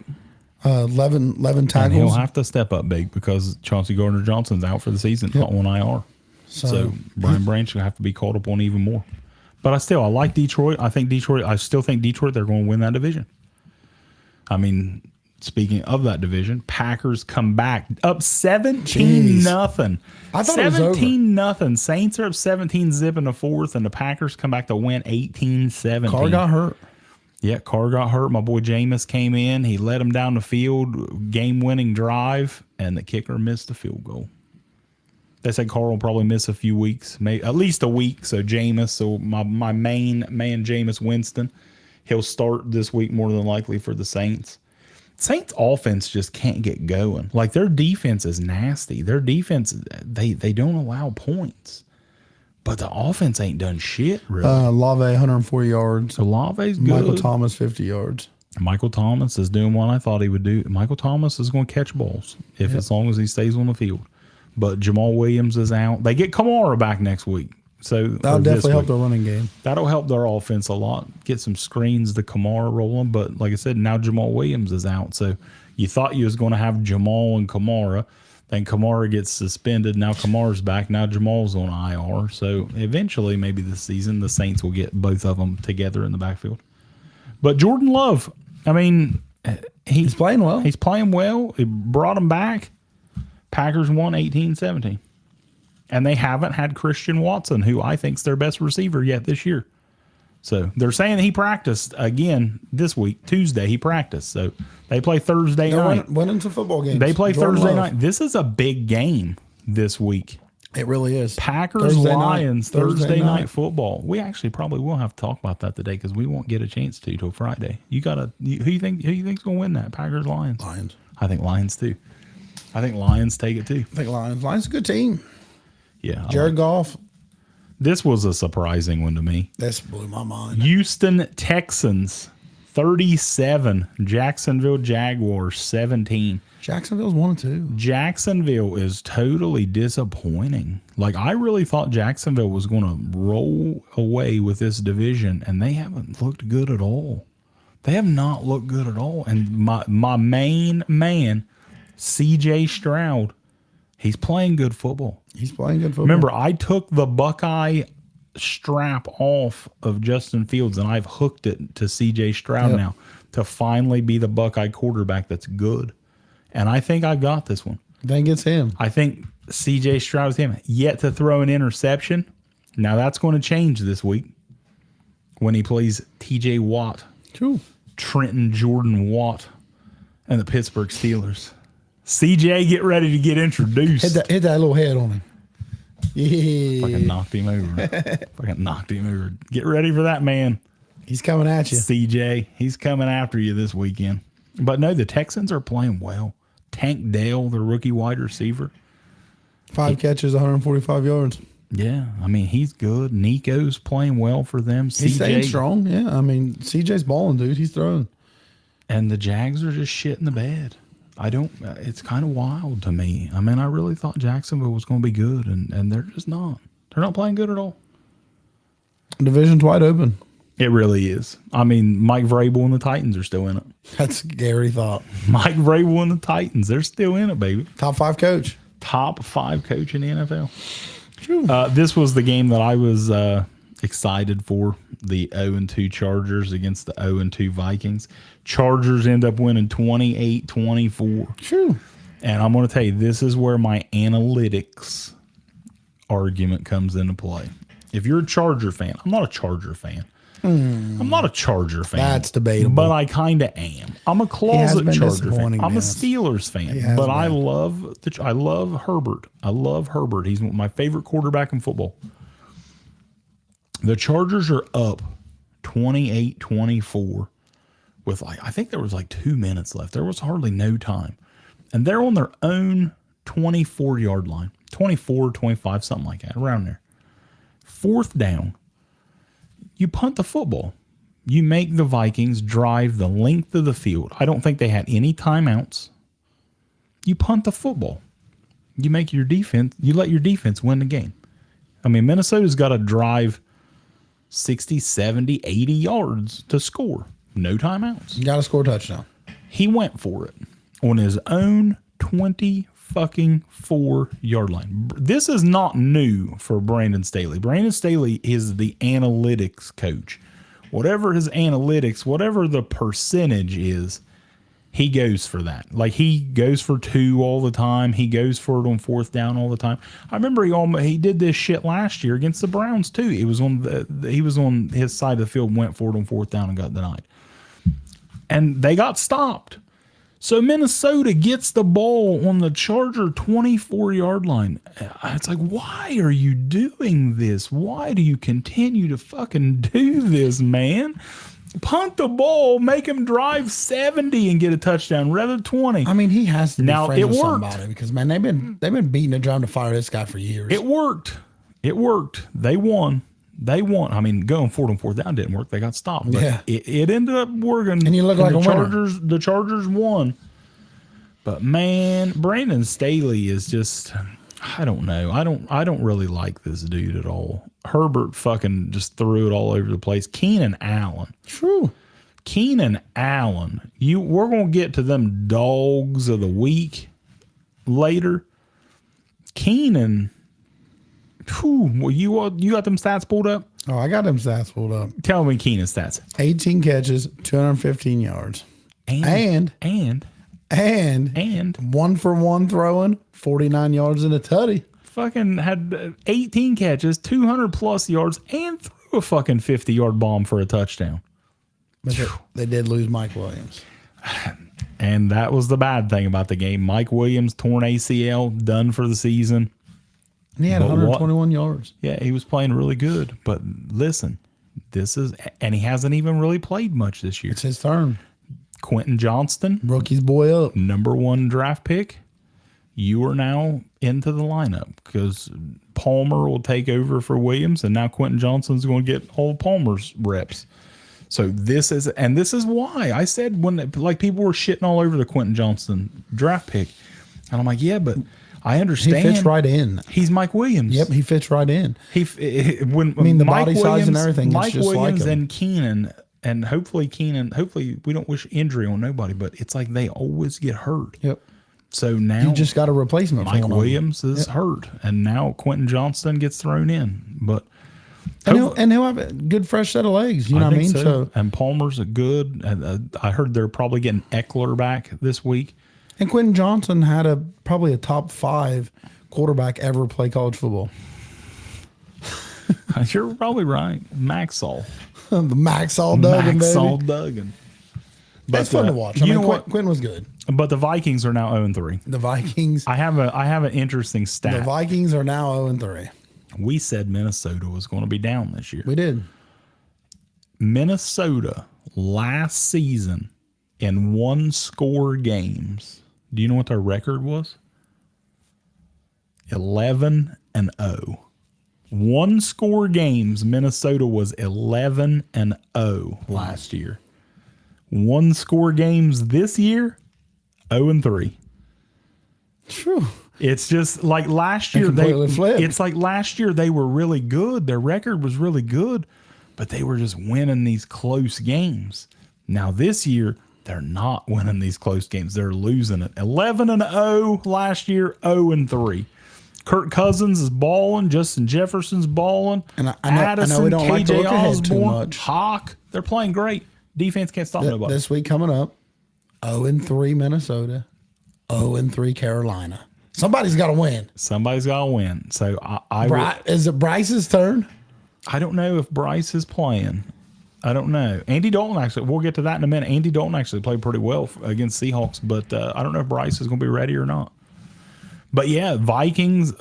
11 tackles. And he'll have to step up big because Chauncey Gardner-Johnson's out for the season on IR. So Brian Branch will have to be called up on even more. But I like Detroit. I still think Detroit, they're going to win that division. I mean, speaking of that division, Packers come back up 17-0. I thought it was over. 17-0. Saints are up 17-zip in the fourth, and the Packers come back to win 18-17. Carr got hurt. Yeah, Carr got hurt. My boy Jameis came in. He led him down the field, game-winning drive, and the kicker missed the field goal. They said Carr will probably miss a few weeks, maybe at least a week. So Jameis, my main man, Jameis Winston, he'll start this week more than likely for the Saints. Saints offense just can't get going. Like their defense is nasty. Their defense, they don't allow points. But the offense ain't done shit, really. Lave, 104 yards. So Lave's good. Michael Thomas, 50 yards. Michael Thomas is doing what I thought he would do. Michael Thomas is going to catch balls as long as he stays on the field. But Jamal Williams is out. They get Kamara back next week. So that'll definitely help their running game. That'll help their offense a lot. Get some screens to Kamara rolling. But like I said, now Jamal Williams is out. So you thought you was going to have Jamal and Kamara. Then Kamara gets suspended. Now Kamara's back. Now Jamal's on IR. So eventually, maybe this season, the Saints will get both of them together in the backfield. But Jordan Love, I mean, he's playing well. He's playing well. He brought him back. Packers won 18-17. And they haven't had Christian Watson, who I think is their best receiver yet this year. So they're saying he practiced again this week. Tuesday, he practiced. So they play Thursday night. Went into football games. They play Thursday night. This is a big game this week. It really is. Packers, Lions, Thursday night football. We actually probably will have to talk about that today because we won't get a chance to till Friday. Who you think's going to win that? Packers, Lions? Lions. I think Lions too. I think Lions take it too. I think Lions. Lions a good team. Yeah. Jared Goff. This was a surprising one to me. This blew my mind. Houston Texans 37, Jacksonville Jaguars 17. Jacksonville's 1-2. Jacksonville is totally disappointing. Like I really thought Jacksonville was going to roll away with this division, and they haven't looked good at all. They have not looked good at all. And my main man, C.J. Stroud, he's playing good football. He's playing good football. Remember, I took the Buckeye strap off of Justin Fields, and I've hooked it to C.J. Stroud now to finally be the Buckeye quarterback that's good. And I think I've got this one. I think it's him. I think C.J. Stroud's him. Yet to throw an interception. Now that's going to change this week when he plays T.J. Watt, Trenton Jordan Watt, and the Pittsburgh Steelers. CJ, get ready to get introduced. Hit that little head on him. Yeah. Fucking knocked him over. Get ready for that, man. He's coming at you. CJ, he's coming after you this weekend. But no, the Texans are playing well. Tank Dell, the rookie wide receiver. 5 catches, 145 yards. Yeah, I mean, he's good. Nico's playing well for them. He's staying strong, yeah. I mean, CJ's balling, dude. He's throwing. And the Jags are just shit in the bed. It's kind of wild to me. I mean, I really thought Jacksonville was going to be good, and they're just not. They're not playing good at all. Division's wide open. It really is. I mean, Mike Vrabel and the Titans are still in it. That's a scary thought. Mike Vrabel and the Titans, they're still in it, baby. Top 5 coach. Top 5 coach in the NFL. This was the game that I was excited for the 0-2 Chargers against the 0-2 Vikings. Chargers end up winning 28-24. True. And I'm going to tell you, this is where my analytics argument comes into play. If you're a Charger fan, I'm not a Charger fan. I'm not a Charger fan. That's debatable. But I kind of am. I'm a closet been Charger fan. disappointing, I'm a man. Steelers fan. has But I been. love Herbert. I love Herbert. He's my favorite quarterback in football. The Chargers are up 28-24 with I think there was 2 minutes left. There was hardly no time. And they're on their own 24-yard line. 24, 25, something like that, around there. Fourth down. You punt the football. You make the Vikings drive the length of the field. I don't think they had any timeouts. You punt the football. You make your defense, you let your defense win the game. I mean, Minnesota's got to drive 60, 70, 80 yards to score. No timeouts. You got to score a touchdown. He went for it on his own 24-yard line. This is not new for Brandon Staley. Brandon Staley is the analytics coach. Whatever his analytics, whatever the percentage is, he goes for that. He goes for 2 all the time. He goes for it on fourth down all the time. I remember he did this shit last year against the Browns too. He was on his side of the field, went for it on fourth down and got denied. And they got stopped. So Minnesota gets the ball on the Charger 24-yard line. It's like, why are you doing this? Why do you continue to fucking do this, man? Punt the ball, make him drive 70 and get a touchdown rather than 20. I mean, he has to be Now, friends it with worked. somebody because, man, they've been beating a drum to fire this guy for years. It worked. It worked. They won. I mean, going forward on fourth down didn't work. They got stopped. But Yeah. it ended up working. And you look like the a winner. Chargers. The Chargers won. But man, Brandon Staley is just, I don't know. I don't really like this dude at all. Herbert fucking just threw it all over the place. Keenan Allen. True. Keenan Allen. We're gonna get to them dogs of the week later. Keenan. Well, you got them stats pulled up? Oh, I got them stats pulled up. Tell me Keenan's stats. 18 catches, 215 yards. And 1 for 1 throwing, 49 yards in a tutty. Fucking had 18 catches, 200 plus yards, and threw a fucking 50-yard bomb for a touchdown. But they did lose Mike Williams. And that was the bad thing about the game. Mike Williams, torn ACL, done for the season. And he had But 121 yards. Yeah, he was playing really good. But listen, and he hasn't even really played much this year. It's his turn. Quentin Johnston, Rookie's boy up. #1 draft pick. You are now into the lineup because Palmer will take over for Williams, and now Quentin Johnston's going to get all Palmer's reps. So this is why I said when people were shitting all over the Quentin Johnston draft pick, and I'm like, yeah, but I He understand. fits right in. He's Mike Williams. Yep, he fits right in. When the Mike body size and everything, it's Mike just like Williams him. and Keenan, and hopefully we don't wish injury on nobody, but it's like they always get hurt. Yep. So now You just got a replacement Mike for him. Williams is hurt, and now Quentin Johnston gets thrown in. But And he'll have a good fresh set of legs. You know what I mean? think So, and Palmer's a good. I heard they're probably getting Eckler back this week. and Quentin Johnson had probably a top 5 quarterback ever play college football. You're probably right, Maxall. The Maxall Duggan, Maxall baby. Duggan. That's fun to watch. I You mean, know what? Quentin was good. But the Vikings are now 0-3. The Vikings. I have an interesting The stat. Vikings are now 0-3. We said Minnesota was going to be down this year. We did. Minnesota last season in 1-score games. Do you know what their record was? 11-0. 1-score games. Minnesota was 11-0 last year. 1-score games this year, 0-3. True. It's just like last year. completely flipped. It's like last year they were really good. Their record was really good, but they were just winning these close games. Now this year they're not winning these close games. They're losing it. 11-0 last year, 0-3. Kirk Cousins is balling. Justin Jefferson's balling. And I know we don't like to look ahead too much. Hawk, they're playing great. Defense can't stop nobody. This week coming up, 0-3 Minnesota, 0-3 Carolina. Somebody's got to win. Somebody's got to win. So is it Bryce's turn? I don't know if Bryce is playing. I don't know. Andy Dalton actually, we'll get to that in a minute. Andy Dalton actually played pretty well against Seahawks, but I don't know if Bryce is going to be ready or not. But yeah, Vikings,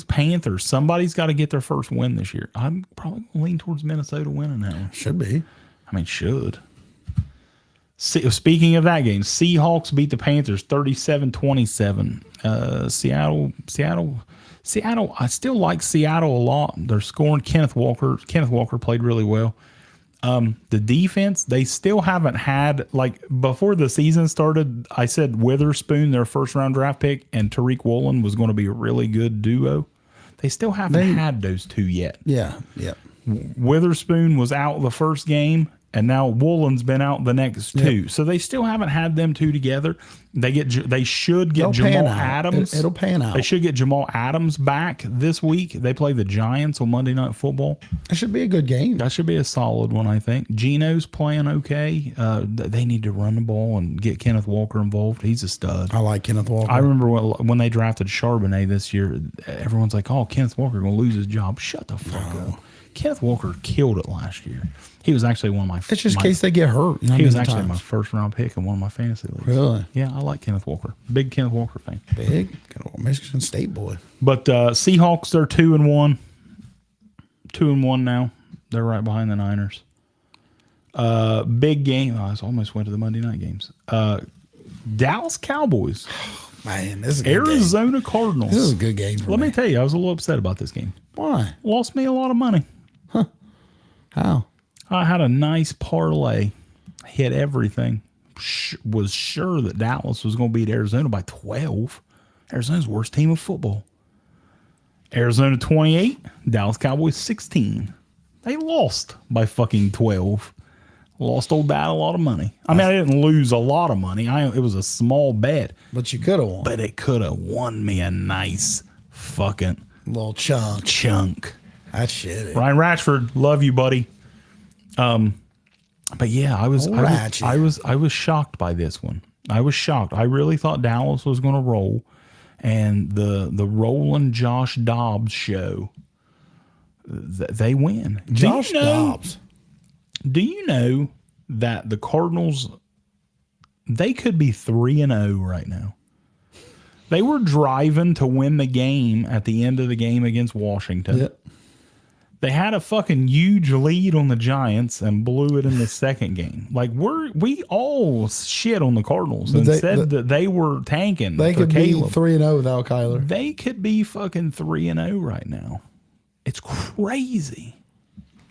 Panthers. Somebody's got to get their first win this year. I'm probably going to lean towards Minnesota winning that one. Should be. I mean, should. Speaking of that game, Seahawks beat the Panthers 37-27. Seattle, I still like Seattle a lot. They're scoring. Kenneth Walker played really well. The defense, they still haven't had, like, before the season started, I said Witherspoon, their first round draft pick, and Tariq Woolen was going to be a really good duo. They still haven't had those two yet. Yeah. Witherspoon was out the first game, and now Woolen's been out the next two. So they still haven't had them two together. They should get Jamal Adams. It'll pan out. They should get Jamal Adams back this week. They play the Giants on Monday Night Football. It should be a good game. That should be a solid one, I think. Gino's playing okay. They need to run the ball and get Kenneth Walker involved. He's a stud. I like Kenneth Walker. I remember when they drafted Charbonnet this year, everyone's like, oh, Kenneth Walker going to lose his job. Shut the fuck up. Kenneth Walker killed it last year. He was actually one of my. It's just in case they get hurt. He was actually my first round pick in one of my fantasy leagues. Really? Yeah, I like Kenneth Walker. Big Kenneth Walker fan. Big Michigan State boy. But Seahawks, they're 2-1. 2-1 now. They're right behind the Niners. Big game. I almost went to the Monday night games. Dallas Cowboys. Man, this is a Arizona Cardinals. This is a good game for Let me tell you, I was a little upset about this game. Why? Lost me a lot of money. How? I had a nice parlay. Hit everything. Was sure that Dallas was going to beat Arizona by 12. Arizona's worst team of football. Arizona 28. Dallas Cowboys 16. They lost by fucking 12. Lost old dad a lot of money. I mean, I didn't lose a lot of money. It was a small bet. But you could have won. But it could have won me a nice fucking little chunk. That's shitty. Ryan Ratchford, love you, buddy. But yeah, I was shocked by this one. I was shocked. I really thought Dallas was going to roll, and the rolling Josh Dobbs show, they win. Josh Dobbs. Do you know that the Cardinals, they could be 3-0 right now? They were driving to win the game at the end of the game against Washington. Yep. They had a fucking huge lead on the Giants and blew it in the second game. Like we all shit on the Cardinals and said that they were tanking. They could be 3-0 without Kyler. They could be fucking 3-0 right now. It's crazy.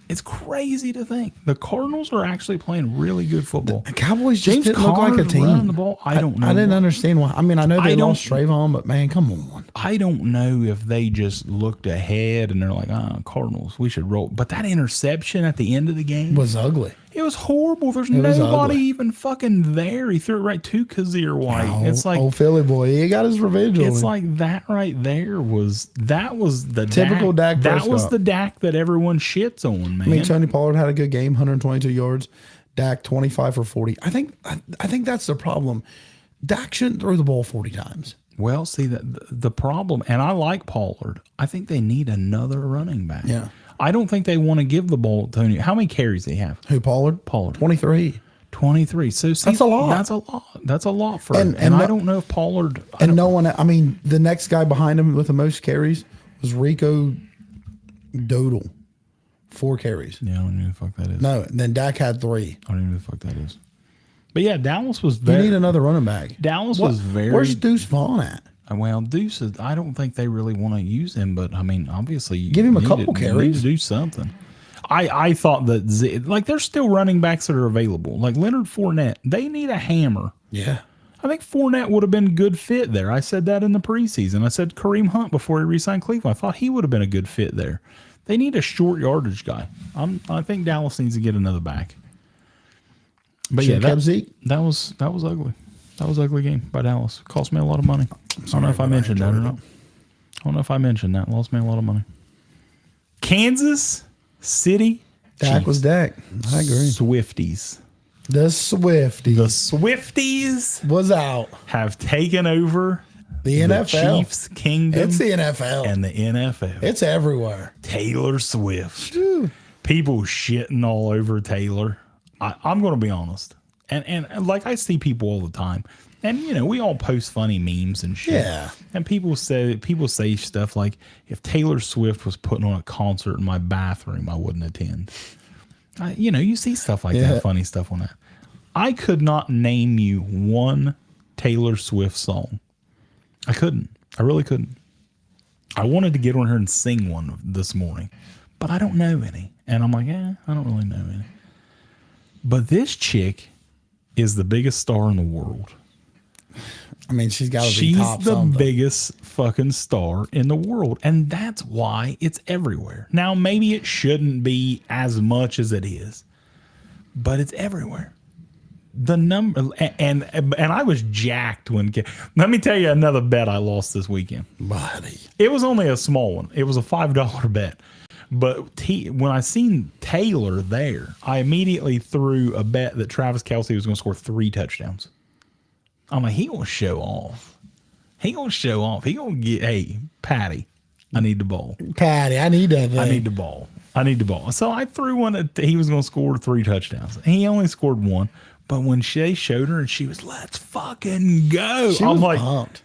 It's crazy to think the Cardinals are actually playing really good football. The Cowboys just didn't look like a team. The ball. I don't know. I didn't understand why. I mean, I know they lost Trayvon, but man, come on. I don't know if they just looked ahead and they're like, Cardinals, we should roll. But that interception at the end of the game was ugly. It was horrible. There's nobody even fucking there. He threw it right to Kazir White. It's like old Philly boy. He got his revenge on him. It's like that right there was the typical Dak. That was the Dak that everyone shits on, man. I mean, Tony Pollard had a good game, 122 yards. Dak 25 for 40. I think that's the problem. Dak shouldn't throw the ball 40 times. Well, see the problem, and I like Pollard. I think they need another running back. Yeah. I don't think they want to give the ball to Tony. How many carries do they have? Who, Pollard? Pollard. 23. 23. So see, that's a lot. That's a lot for him. And I don't know if Pollard. I mean, the next guy behind him with the most carries was Rico Dowdle. 4 carries. Yeah, I don't know who the fuck that is. No, and then Dak had 3. I don't know who the fuck that is. But yeah, Dallas was very. You need another running back. Dallas was very. Where's Deuce Vaughn at? Well, Deuce, I don't think they really want to use him, but I mean, obviously, give him a couple carries. You need to do something. I thought that there's still running backs that are available, like Leonard Fournette. They need a hammer. Yeah. I think Fournette would have been a good fit there. I said that in the preseason. I said Kareem Hunt before he re-signed Cleveland. I thought he would have been a good fit there. They need a short yardage guy. I think Dallas needs to get another back. But yeah, that was ugly. That was an ugly game by Dallas. Cost me a lot of money. I don't know if I mentioned that or not. I don't know if I mentioned that. Lost me a lot of money. Kansas City Dak was Dak. I agree. Swifties. The Swifties The Swifties was out. have taken over The NFL. Chiefs kingdom. It's the NFL. And the NFL. It's everywhere. Taylor Swift. Whew. People shitting all over Taylor. I'm going to be honest. And like I see people all the time. And, you know, we all post funny memes and shit. Yeah. And people say stuff like, if Taylor Swift was putting on a concert in my bathroom, I wouldn't attend. You know, you see stuff like that, funny stuff on that. I could not name you one Taylor Swift song. I couldn't. I really couldn't. I wanted to get on her and sing one this morning, but I don't know any. And I'm like, I don't really know any. But this chick is the biggest star in the world. I mean, she's got to be She's top the something. biggest fucking star in the world. And that's why it's everywhere. Now, maybe it shouldn't be as much as it is, but it's everywhere. The number, and I was jacked when, let me tell you another bet I lost this weekend. Buddy. It was only a small one. It was a $5 bet. But when I seen Taylor there, I immediately threw a bet that Travis Kelce was going to score 3 touchdowns. I'm like, he going to show off. He going to show off. He going to get, hey, Patty, I need the ball. Patty, I need that thing. I need the ball. I need the ball. So I threw one that he was going to score 3 touchdowns. He only scored 1. But when Shay showed her and she was, let's fucking go. She I'm was like, pumped.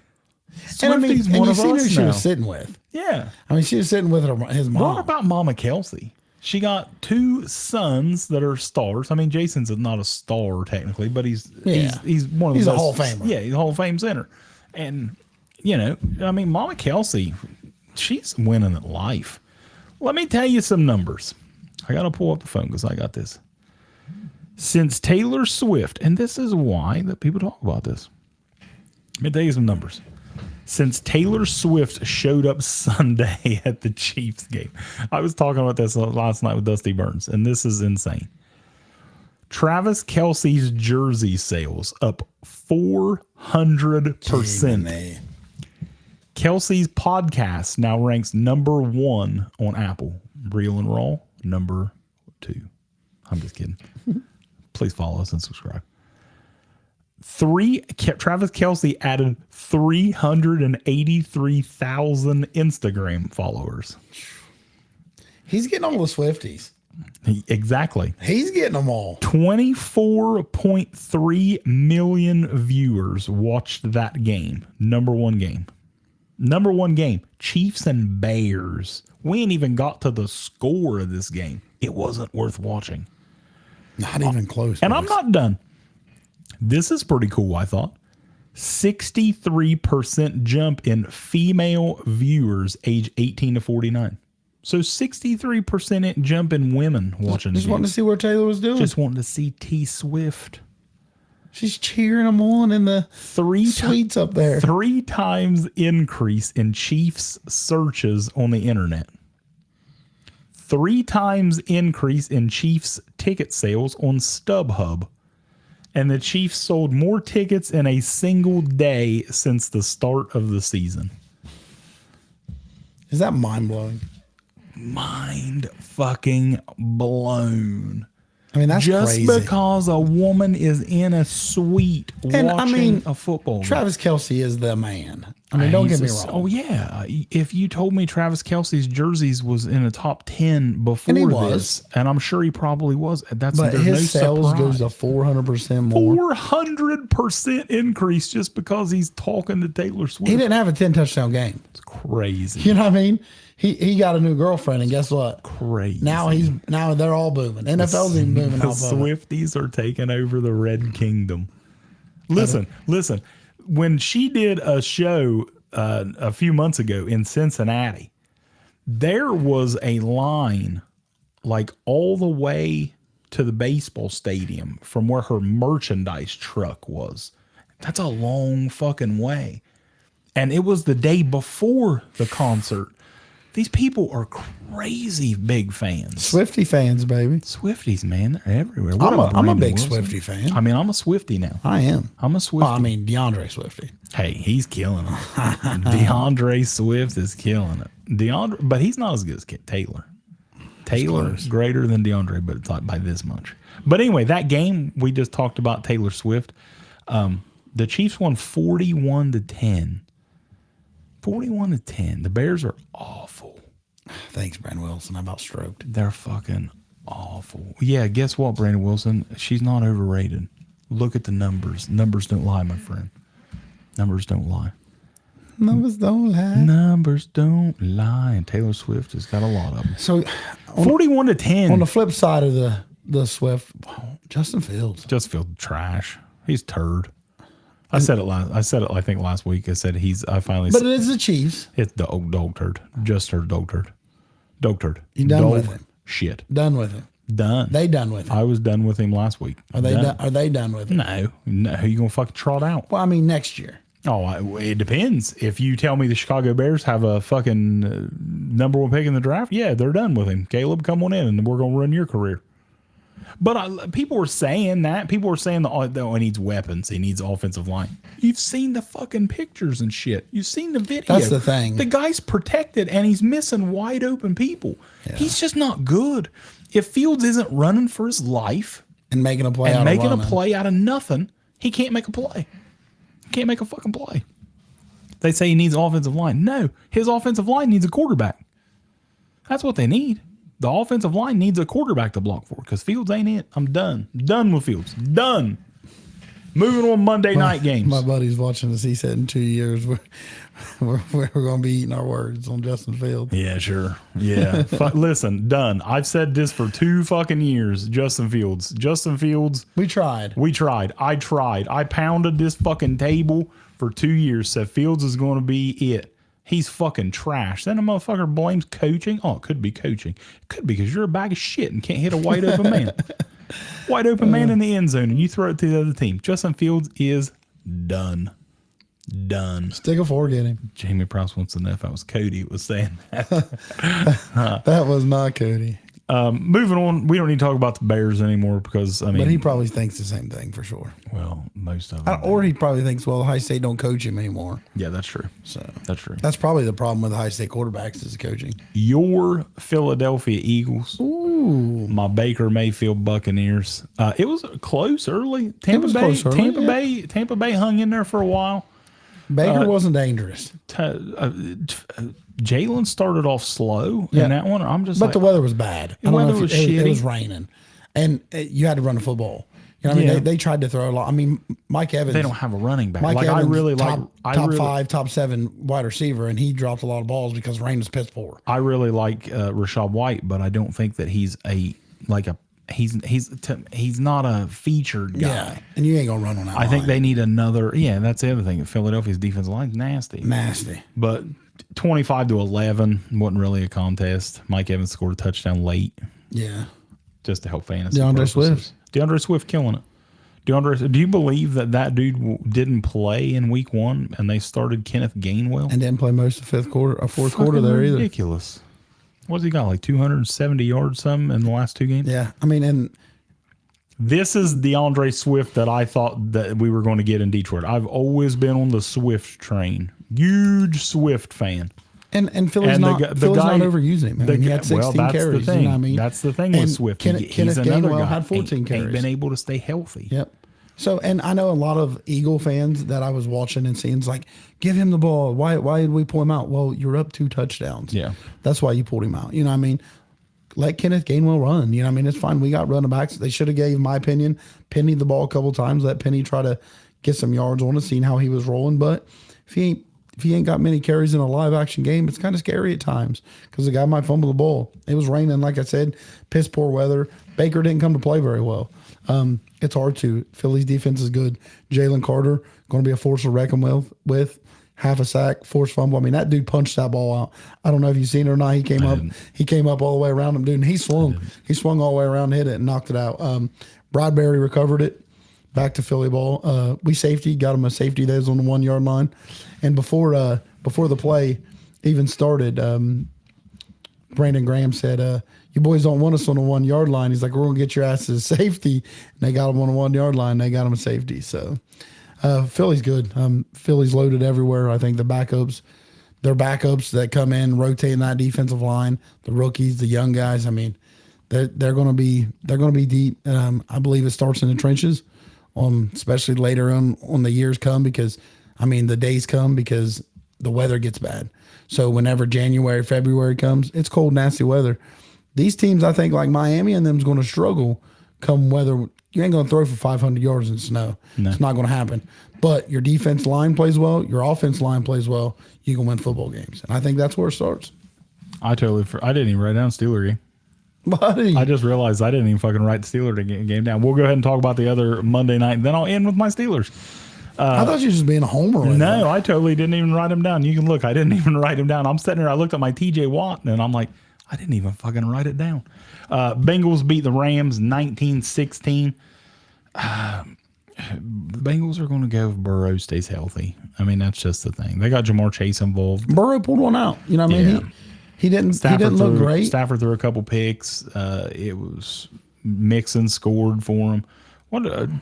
And I mean, Swifty's and one you of seen who us she now. was sitting with. Yeah. I mean, she was sitting with his mom. What about Mama Kelsey? She got 2 sons that are stars. I mean, Jason's not a star technically, but he's one of the He's a best. Hall of Famer. Yeah, he's a Hall of Fame center. And, you know, I mean, Mama Kelsey, she's winning at life. Let me tell you some numbers. I got to pull up the phone because I got this. Since Taylor Swift, and this is why that people talk about this. Let me tell you some numbers. Since Taylor Swift showed up Sunday at the Chiefs game. I was talking about this last night with Dusty Burns, and this is insane. Travis Kelce's jersey sales up 400%. Kelsey's podcast now ranks number 1 on Apple. Real and Raw, number 2. I'm just kidding. Please follow us and subscribe. Travis Kelce added 383,000 Instagram followers. He's getting all the Swifties. Exactly. He's getting them all. 24.3 million viewers watched that game. Number one game. Chiefs and Bears. We ain't even got to the score of this game. It wasn't worth watching. Not even close. And I'm not done. This is pretty cool, I thought. 63% jump in female viewers age 18 to 49. So 63% jump in women watching Just the wanting game. to see what Taylor was doing. Just wanting to see T Swift. She's cheering them on in the 3 suites up there. 3 times increase in Chiefs searches on the internet. 3 times increase in Chiefs ticket sales on StubHub. And the Chiefs sold more tickets in a single day since the start of the season. Is that mind blowing? Mind fucking blown. I mean, that's Just crazy. because a woman is in a suite And, watching I mean, a football game. Travis Kelce is the man. I mean, don't get me wrong. Oh, yeah. If you told me Travis Kelce's jerseys was in the top 10 before And he this, was. and I'm sure he probably was. There's But no his sales surprise. goes to 400% more. 400% increase just because he's talking to Taylor Swift. He didn't have a 10 touchdown game. It's crazy. You know what I mean? He got a new girlfriend, and guess what? Crazy. Now they're all booming. NFL's even booming The off of it. Swifties are taking over the Red Kingdom. Listen. When she did a show a few months ago in Cincinnati, there was a line like all the way to the baseball stadium from where her merchandise truck was. That's a long fucking way. And it was the day before the concert. These people are crazy big fans. Swifty fans, baby. Swifties, man, they're everywhere. What I'm a Brandon big Wilson? Swifty fan. I mean, I'm a Swifty now. I am. I'm a Swifty. Well, I mean, DeAndre Swifty. Hey, he's killing it. DeAndre Swift is killing it. But he's not as good as Taylor. Taylor's greater than DeAndre, but it's like by this much. But anyway, that game we just talked about Taylor Swift. The Chiefs won 41-10. 41-10. The Bears are awful. Thanks, Brandon Wilson. I about stroked. They're fucking awful. Yeah, guess what, Brandon Wilson? She's not overrated. Look at the numbers. Numbers don't lie, my friend. Numbers don't lie. Numbers don't lie. Numbers don't lie. And Taylor Swift has got a lot of them. So, 41-10. on the flip side of the Swift, Justin Fields. Just feel trash. He's turd. I said it I think last week. I said I finally But said it is the Chiefs. it's dog turd. Just turd, dog turd. Dog turd. You done Dog with him? Shit. Done with him. Done. They done with him. I was done with him last week. Are they done with him? No. Who you gonna fucking trot out? Well, I mean, next year. Oh, it depends. If you tell me the Chicago Bears have a fucking number one pick in the draft, yeah, they're done with him. Caleb, come on in, and we're gonna run your career. But people were saying that. People were saying that he needs weapons. He needs offensive line. You've seen the fucking pictures and shit. You've seen the video. That's the thing. The guy's protected, and he's missing wide open people. Yeah. He's just not good. If Fields isn't running for his life and making a play out of nothing, he can't make a play. He can't make a fucking play. They say he needs offensive line. No, his offensive line needs a quarterback. That's what they need. The offensive line needs a quarterback to block for because Fields ain't it. I'm done. Done with Fields. Done. Moving on Monday night games. My buddy's watching this. He said in 2 years we're going to be eating our words on Justin Fields. Yeah, sure. Yeah. Listen, done. I've said this for 2 fucking years. Justin Fields. We tried. I tried. I pounded this fucking table for 2 years. Said Fields is going to be it. He's fucking trash. Then a motherfucker blames coaching. Oh, it could be coaching. It could be because you're a bag of shit and can't hit a wide open man. Wide open man in the end zone, and you throw it to the other team. Justin Fields is done. Done. Stick a fork in him. Jamie Price wants to know if I was Cody was saying that. That was not Cody. Moving on, we don't need to talk about the Bears anymore because, I mean. But he probably thinks the same thing for sure. Well, most of them. Or he probably thinks, well, High State don't coach him anymore. Yeah, that's true. That's true. That's probably the problem with the High State quarterbacks is the coaching. Your Philadelphia Eagles. Ooh. My Baker Mayfield Buccaneers. It was close early. Tampa Bay hung in there for a while. Baker wasn't dangerous. Jalen started off slow in that one. But the weather was bad. The weather was shitty. It was raining, and you had to run the football. You know what I mean? They tried to throw a lot. I mean, Mike Evans. They don't have a running back. Mike Evans, I really top 5, top 7 wide receiver, and he dropped a lot of balls because rain was piss poor. I really like Rachaad White, but I don't think that he's he's not a featured guy. Yeah, and you ain't gonna run on that. I think they need another. Yeah, that's the other thing. Philadelphia's defensive line's nasty. But 25-11 wasn't really a contest. Mike Evans scored a touchdown late. Yeah, just to help fantasy. DeAndre Swift killing it. Do you believe that dude didn't play in week 1 and they started Kenneth Gainwell and didn't play most of the fourth quarter there either? Ridiculous. What's he got, like 270 yards some in the last 2 games? Yeah, I mean, and this is DeAndre Swift that I thought that we were going to get in Detroit. I've always been on the Swift train. Huge Swift fan. And Philly's not overusing him. I mean, he had 16 carries. You know what I mean? That's the thing with Swift. Kenneth Gainwell had 14 carries. Ain't been able to stay healthy. Yep. So, and I know a lot of Eagle fans that I was watching and seeing like, give him the ball. Why did we pull him out? Well, you're up 2 touchdowns. Yeah. That's why you pulled him out. You know what I mean? Let Kenneth Gainwell run. You know what I mean? It's fine. We got running backs. They should have gave, my opinion, Penny the ball a couple times. Let Penny try to get some yards on it, seeing how he was rolling. But if he ain't got many carries in a live action game, it's kind of scary at times because the guy might fumble the ball. It was raining, like I said, piss poor weather. Baker didn't come to play very well. It's hard to. Philly's defense is good. Jalen Carter, going to be a force to reckon with. Half a sack, forced fumble. I mean, that dude punched that ball out. I don't know if you've seen it or not. He came up all the way around him, dude, and he swung. He swung all the way around, hit it, and knocked it out. Bradbury recovered it. Back to Philly ball. We safety, got him a safety that was on the 1 yard line. And before the play even started, Brandon Graham said, "You boys don't want us on the 1 yard line." He's like, "We're gonna get your asses a safety." And they got him on the 1 yard line. They got him a safety. So Philly's good. Philly's loaded everywhere. I think the backups, their backups that come in, rotating that defensive line, the rookies, the young guys. I mean, they're going to be deep. I believe it starts in the trenches, especially later on the years come because, I mean, the days come because the weather gets bad. So whenever January, February comes, it's cold, nasty weather. These teams, I think, like Miami and them, is going to struggle come weather. You ain't going to throw for 500 yards in snow. No. It's not going to happen. But your defense line plays well, your offense line plays well, you can win football games. And I think that's where it starts. I didn't even write down Steeler game. Buddy. I just realized I didn't even fucking write the Steeler game down. We'll go ahead and talk about the other Monday night, and then I'll end with my Steelers. I thought you were just being a homer. No, I totally didn't even write them down. You can look. I didn't even write them down. I'm sitting there. I looked at my TJ Watt, and I'm like, I didn't even fucking write it down. Bengals beat the Rams 19-16. The Bengals are going to go if Burrow stays healthy. I mean, that's just the thing. They got Jamar Chase involved. Burrow pulled one out. You know what I mean? Yeah. He didn't look great. Stafford threw a couple picks. It was Mixon scored for him.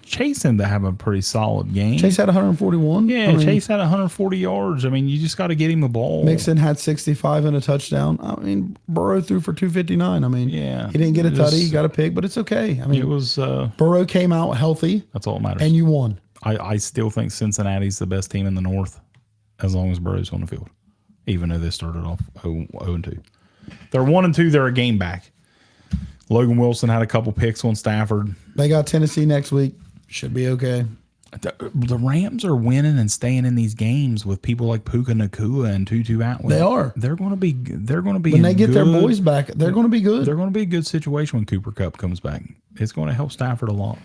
Chase ended up having a pretty solid game. Chase had 141. Yeah, Chase had 140 yards. I mean, you just got to get him the ball. Mixon had 65 and a touchdown. I mean, Burrow threw for 259. I mean, yeah, he didn't get a tutty. He got a pick, but it's okay. I mean, it was Burrow came out healthy. That's all that matters. And you won. I still think Cincinnati's the best team in the North as long as Burrow's on the field, even though they started off 0-2. They're 1-2. They're a game back. Logan Wilson had a couple picks on Stafford. They got Tennessee next week. Should be okay. The Rams are winning and staying in these games with people like Puka Nacua and Tutu Atwell. They are. They're going to be. When they get their boys back, they're going to be good. They're going to be a good situation when Cooper Kupp comes back. It's going to help Stafford a lot.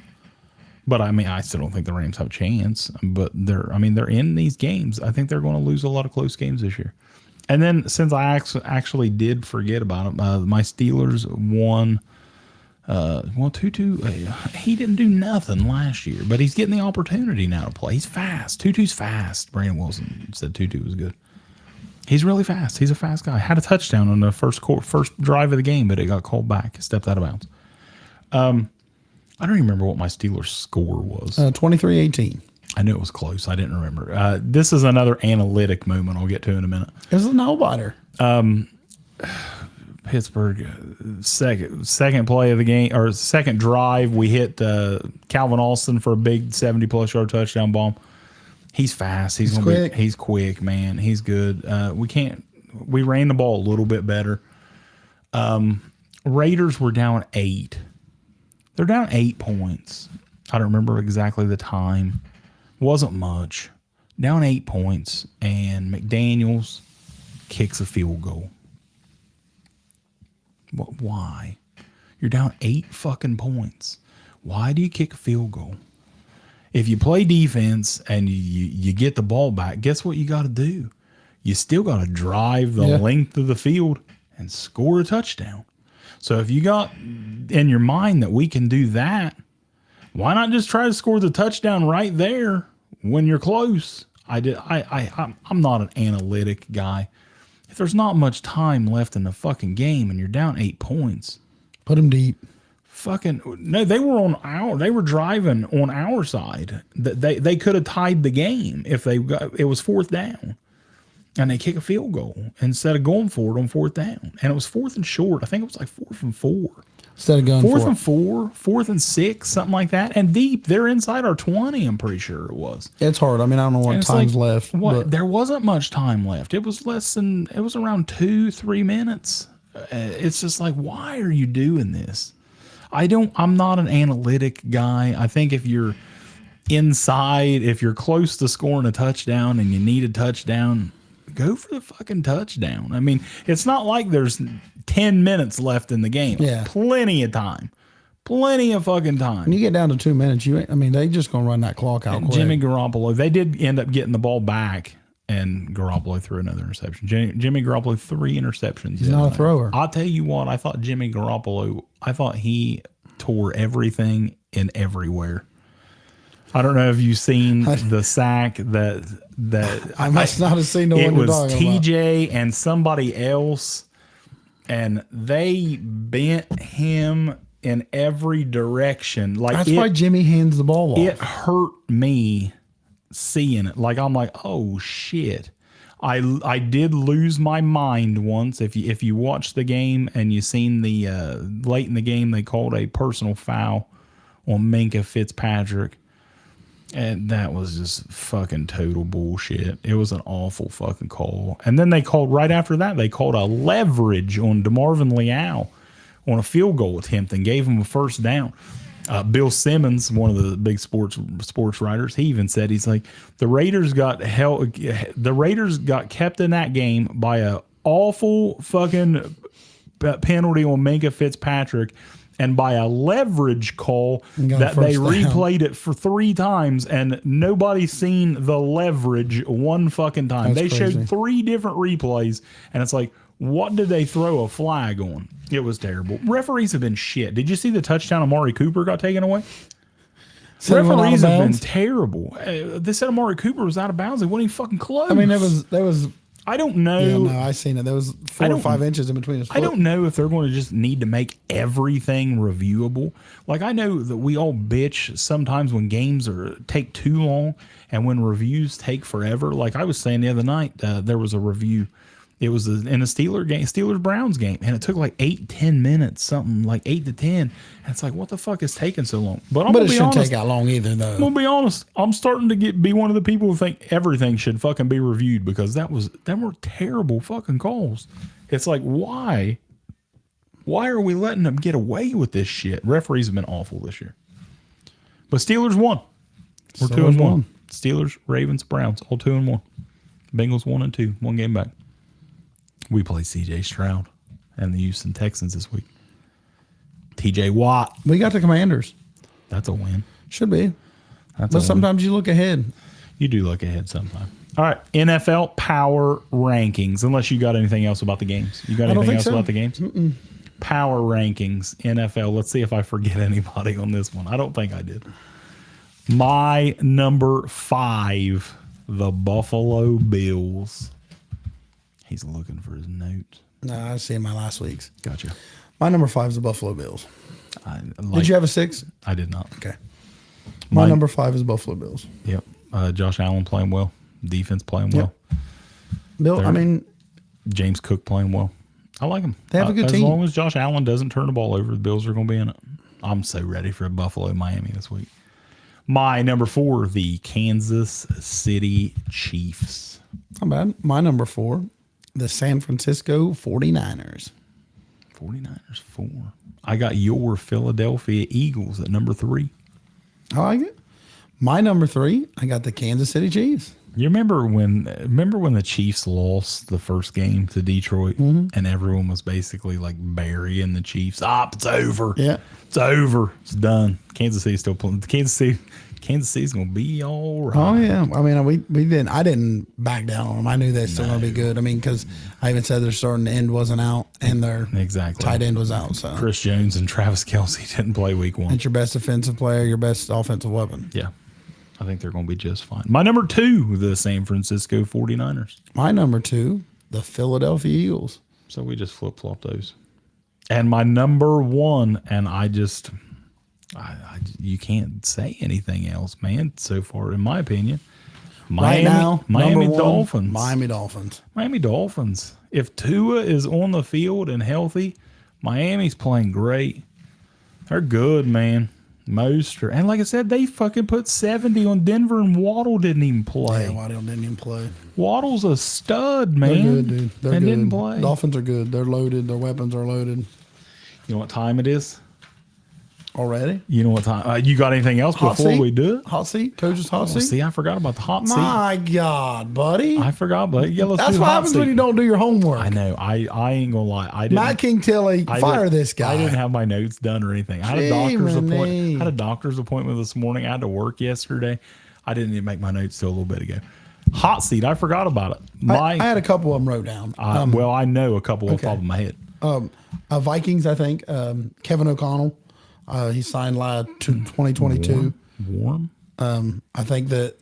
But I mean, I still don't think the Rams have a chance. But they're in these games. I think they're going to lose a lot of close games this year. And then since I actually did forget about it, my Steelers won. Tutu, he didn't do nothing last year, but he's getting the opportunity now to play. He's fast. Tutu's fast. Brandon Wilson said Tutu was good. He's really fast. He's a fast guy. Had a touchdown on the first drive of the game, but it got called back. Stepped out of bounds. I don't even remember what my Steelers score was. 23-18. I knew it was close. I didn't remember. This is another analytic moment I'll get to in a minute. It was a no-biter. Pittsburgh, second play of the game, or second drive, we hit Calvin Austin for a big 70-plus yard touchdown bomb. He's fast. He's quick. He's quick, man. He's good. We ran the ball a little bit better. Raiders were down 8. They're down 8 points. I don't remember exactly the time. Wasn't much. Down 8 points, and McDaniels kicks a field goal. Why? You're down 8 fucking points. Why do you kick a field goal? If you play defense and you get the ball back, guess what you got to do? You still got to drive the length of the field and score a touchdown. So if you got in your mind that we can do that, why not just try to score the touchdown right there when you're close? I'm not an analytic guy. If there's not much time left in the fucking game and you're down 8 points, put them deep. Fucking no, they were driving on our side. They could have tied the game if it was 4th down, and they kick a field goal instead of going for it on 4th down, and it was 4th and short. I think it was like 4th and 4. Instead of going 4th and 4, 4th and 6, something like that, and deep. They're inside our 20. I'm pretty sure it was. It's hard. I mean, I don't know what time's left. There wasn't much time left. It was around 2-3 minutes. It's just like, why are you doing this? I'm not an analytic guy. I think if you're inside, if you're close to scoring a touchdown and you need a touchdown, go for the fucking touchdown. I mean, it's not like there's 10 minutes left in the game. Yeah. Plenty of time. Plenty of fucking time. When you get down to 2 minutes, they just going to run that clock out quick. Jimmy Garoppolo, they did end up getting the ball back, and Garoppolo threw another interception. Jimmy Garoppolo, 3 interceptions. He's not a thrower. I'll tell you what, I thought Jimmy Garoppolo, he tore everything and everywhere. I don't know if you've seen the sack that I must not have seen the one you're talking about. It was TJ and somebody else. and they bent him in every direction. Like That's why Jimmy hands the ball off. it hurt me seeing it. Like I'm like, oh shit. I did lose my mind once. If you watched the game and you seen the late in the game, they called a personal foul on Minkah Fitzpatrick. And that was just fucking total bullshit. It was an awful fucking call. And then they called right after that, they called a leverage on DeMarvin Leal on a field goal attempt and gave him a first down. Bill Simmons, one of the big sports writers, he even said, he's like, the Raiders got kept in that game by a awful fucking penalty on Minkah Fitzpatrick and by a leverage call that they replayed it for 3 times and nobody seen the leverage one fucking time. They showed 3 different replays and it's like, what did they throw a flag on? It was terrible. Referees have been shit. Did you see the touchdown Amari Cooper got taken away? Referees have been terrible. They said Amari Cooper was out of bounds. They weren't even fucking close. I mean, that was. I don't know. Yeah, no, I seen it. There was 4 or 5 inches in between his foot. I don't know if they're going to just need to make everything reviewable. Like I know that we all bitch sometimes when games take too long and when reviews take forever. Like I was saying the other night, there was a review. It was in a Steelers-Browns game, and it took like 8-10 minutes, something like 8 to 10. And it's like, what the fuck is taking so long? But it shouldn't take that long either, though. I'm gonna be honest. I'm starting to be one of the people who think everything should fucking be reviewed because them were terrible fucking calls. It's like, why? Why are we letting them get away with this shit? Referees have been awful this year. But Steelers won. We're 2-1. Steelers, Ravens, Browns, all 2-1. Bengals 1-2, 1 game back. We play C.J. Stroud and the Houston Texans this week. T.J. Watt. We got the Commanders. That's a win. Should be. But sometimes you look ahead. You do look ahead sometimes. All right, NFL power rankings. Unless you got anything else about the games. You got anything else about the games? Mm-mm. Power rankings, NFL. Let's see if I forget anybody on this one. I don't think I did. My number 5, the Buffalo Bills. He's looking for his notes. No, I see my last week's. Gotcha. My number 5 is the Buffalo Bills. Did you have a 6? I did not. Okay. My number 5 is Buffalo Bills. Yep. Josh Allen playing well. Defense playing well. James Cook playing well. I like them. They have a good team. As long as Josh Allen doesn't turn the ball over, the Bills are going to be in it. I'm so ready for Buffalo, Miami this week. My number 4, the Kansas City Chiefs. Not bad. My number 4, the San Francisco 49ers. 49ers 4. I got your Philadelphia Eagles at number 3. I like it. My number 3, I got the Kansas City Chiefs. You remember when the Chiefs lost the first game to Detroit and everyone was basically like burying the Chiefs? It's over. Yeah. It's over. It's done. Kansas City's still playing. Kansas City's gonna be all right. Oh yeah. I mean, we didn't. I didn't back down on them. I knew they're still gonna be good. I mean, because I even said their starting end wasn't out and their tight end was out. So Chris Jones and Travis Kelce didn't play week 1. It's your best defensive player, your best offensive weapon. Yeah. I think they're going to be just fine. My number 2, the San Francisco 49ers. My number 2, the Philadelphia Eagles. So we just flip-flop those. And my number 1, and you can't say anything else, man, so far, in my opinion. Miami Dolphins. Miami Dolphins. Miami Dolphins. If Tua is on the field and healthy, Miami's playing great. They're good, man. Mostert. And like I said, they fucking put 70 on Denver and Waddle didn't even play. Yeah, Waddle didn't even play. Waddle's a stud, man. They're good, dude. They're good. Didn't play. Dolphins are good. They're loaded. Their weapons are loaded. You know what time it is? Already? You know what time? You got anything else before we do it? Hot seat? Coach's hot seat? See, I forgot about the hot seat. My God, buddy. I forgot, but yeah, let's That's do what hot happens seat. when you don't do your homework. I know. I ain't gonna lie. I didn't. Matt King Tilly, fire this guy. I didn't have my notes done or anything. I had a doctor's appointment this morning. I had to work yesterday. I didn't even make my notes till a little bit ago. Hot seat. I forgot about it. I had a couple of them wrote down. Well, I know a couple off the top of my head. Vikings, I think. Kevin O'Connell. He signed last to 2022. Warm. I think that,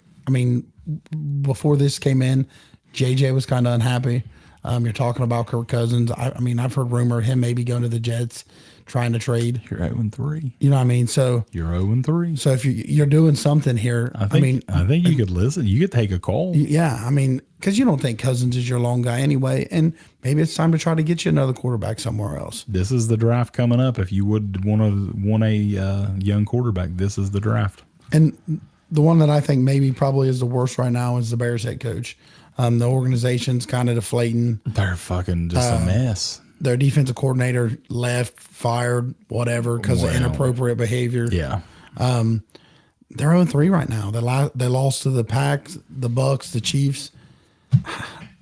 before this came in, JJ was kind of unhappy. You're talking about Kirk Cousins. I mean, I've heard rumor of him maybe going to the Jets, trying to trade. You're 0-3. You know what I mean? So You're 0-3. so if you're doing something here, I think you could listen. You could take a call. yeah, I mean, because you don't think Cousins is your long guy anyway, and maybe it's time to try to get you another quarterback somewhere else. This is the draft coming up. If you would want a young quarterback, this is the draft. And the one that I think maybe probably is the worst right now is the Bears head coach. The organization's kind of deflating. They're fucking just a mess. Their defensive coordinator left, fired, whatever, because of inappropriate behavior. Yeah. They're 0-3 right now. They lost to the Packs, the Bucks, the Chiefs.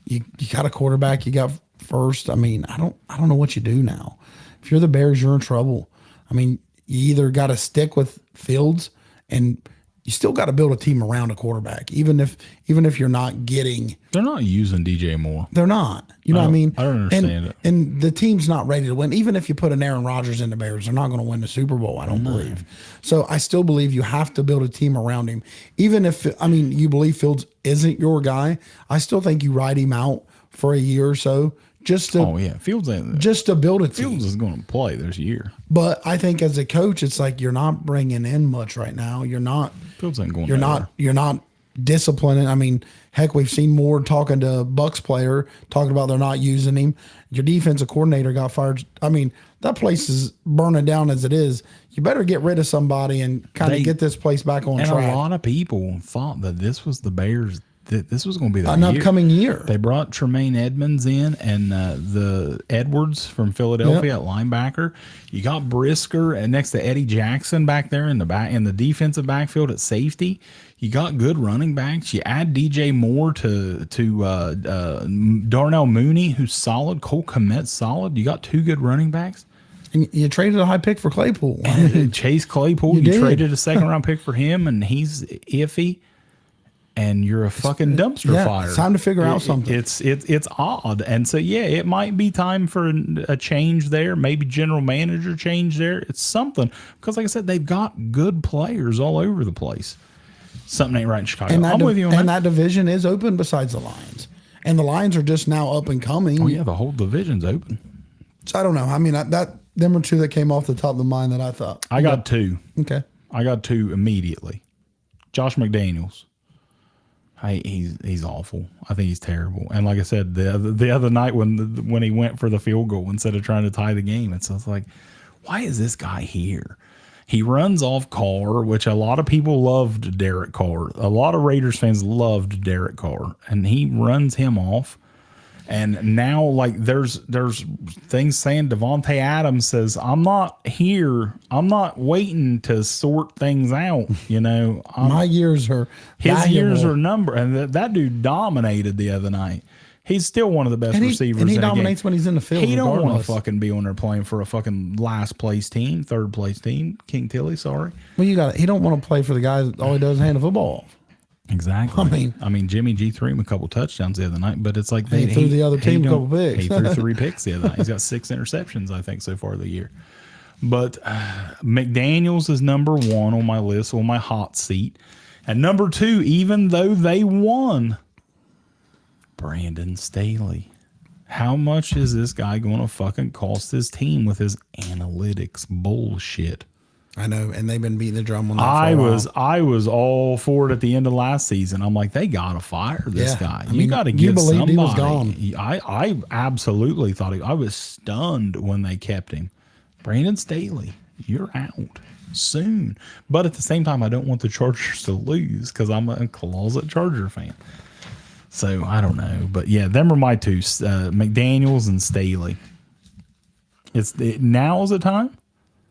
You got a quarterback. You got first. I mean, I don't know what you do now. If you're the Bears, you're in trouble. I mean, you either got to stick with Fields, and you still got to build a team around a quarterback, even if you're not getting. They're not using DJ Moore. They're not. You know what I mean? I don't understand it. And the team's not ready to win. Even if you put an Aaron Rodgers in the Bears, they're not going to win the Super Bowl, I don't believe. So I still believe you have to build a team around him. Even if, I mean, you believe Fields isn't your guy, I still think you ride him out for a year or so just to Fields ain't just to build a team. Fields is going to play this year. But I think as a coach, it's like you're not bringing in much right now. You're not. Fields ain't going. You're not disciplining. I mean, heck, we've seen Moore talking to Bucks player talking about they're not using him. Your defensive coordinator got fired. I mean, that place is burning down as it is. You better get rid of somebody and kind of get this place back on track. And a lot of people thought that this was the Bears. That this was going to be an upcoming year. They brought Tremaine Edmonds in and the Edwards from Philadelphia at linebacker. You got Brisker and next to Eddie Jackson back there in the defensive backfield at safety. You got good running backs. You add DJ Moore to Darnell Mooney, who's solid. Cole Kmet's solid. You got two good running backs. And you traded a high pick for Claypool. Chase Claypool. You traded a second round pick for him, and he's iffy. And you're a fucking dumpster fire. It's time to figure out something. It's odd. And so, it might be time for a change there. Maybe general manager change there. It's something. Because like I said, they've got good players all over the place. Something ain't right in Chicago. And I'm with you on that. And that division is open besides the Lions. And the Lions are just now up and coming. Oh, yeah, the whole division's open. So I don't know. I mean, them are two that came off the top of the mind that I thought. I got two. Okay. I got two immediately. Josh McDaniels. He's awful. I think he's terrible. And like I said, the other night when he went for the field goal instead of trying to tie the game, it's like, why is this guy here? He runs off Carr, which a lot of people loved Derek Carr. A lot of Raiders fans loved Derek Carr, and he runs him off. And now, like, there's things saying Devontae Adams says, I'm not here. I'm not waiting to sort things out. You know, my years are his valuable. years are numbered. And that dude dominated the other night. He's still one of the best receivers. And he dominates when he's in the field. He don't want to fucking be on there playing for a fucking last place team, third place team. King Tilly, sorry. Well, he don't want to play for the guys. All he does is hand the football off. Exactly. I mean, Jimmy G threw him a couple touchdowns the other night, but it's like he threw the other team a couple picks. He threw 3 picks the other night. He's got 6 interceptions, I think, so far the year. But McDaniels is number 1 on my list, on my hot seat. And number 2, even though they won, Brandon Staley. How much is this guy going to fucking cost his team with his analytics bullshit? I know, and they've been beating the drum on that I was all for it at the end of last season. I'm like, they gotta fire this guy. You got to get somebody. He was gone. I absolutely thought I was stunned when they kept him. Brandon Staley, you're out soon. But at the same time, I don't want the Chargers to lose because I'm a closet Charger fan. So I don't know, but yeah, them are my two, McDaniels and Staley. Now is the time.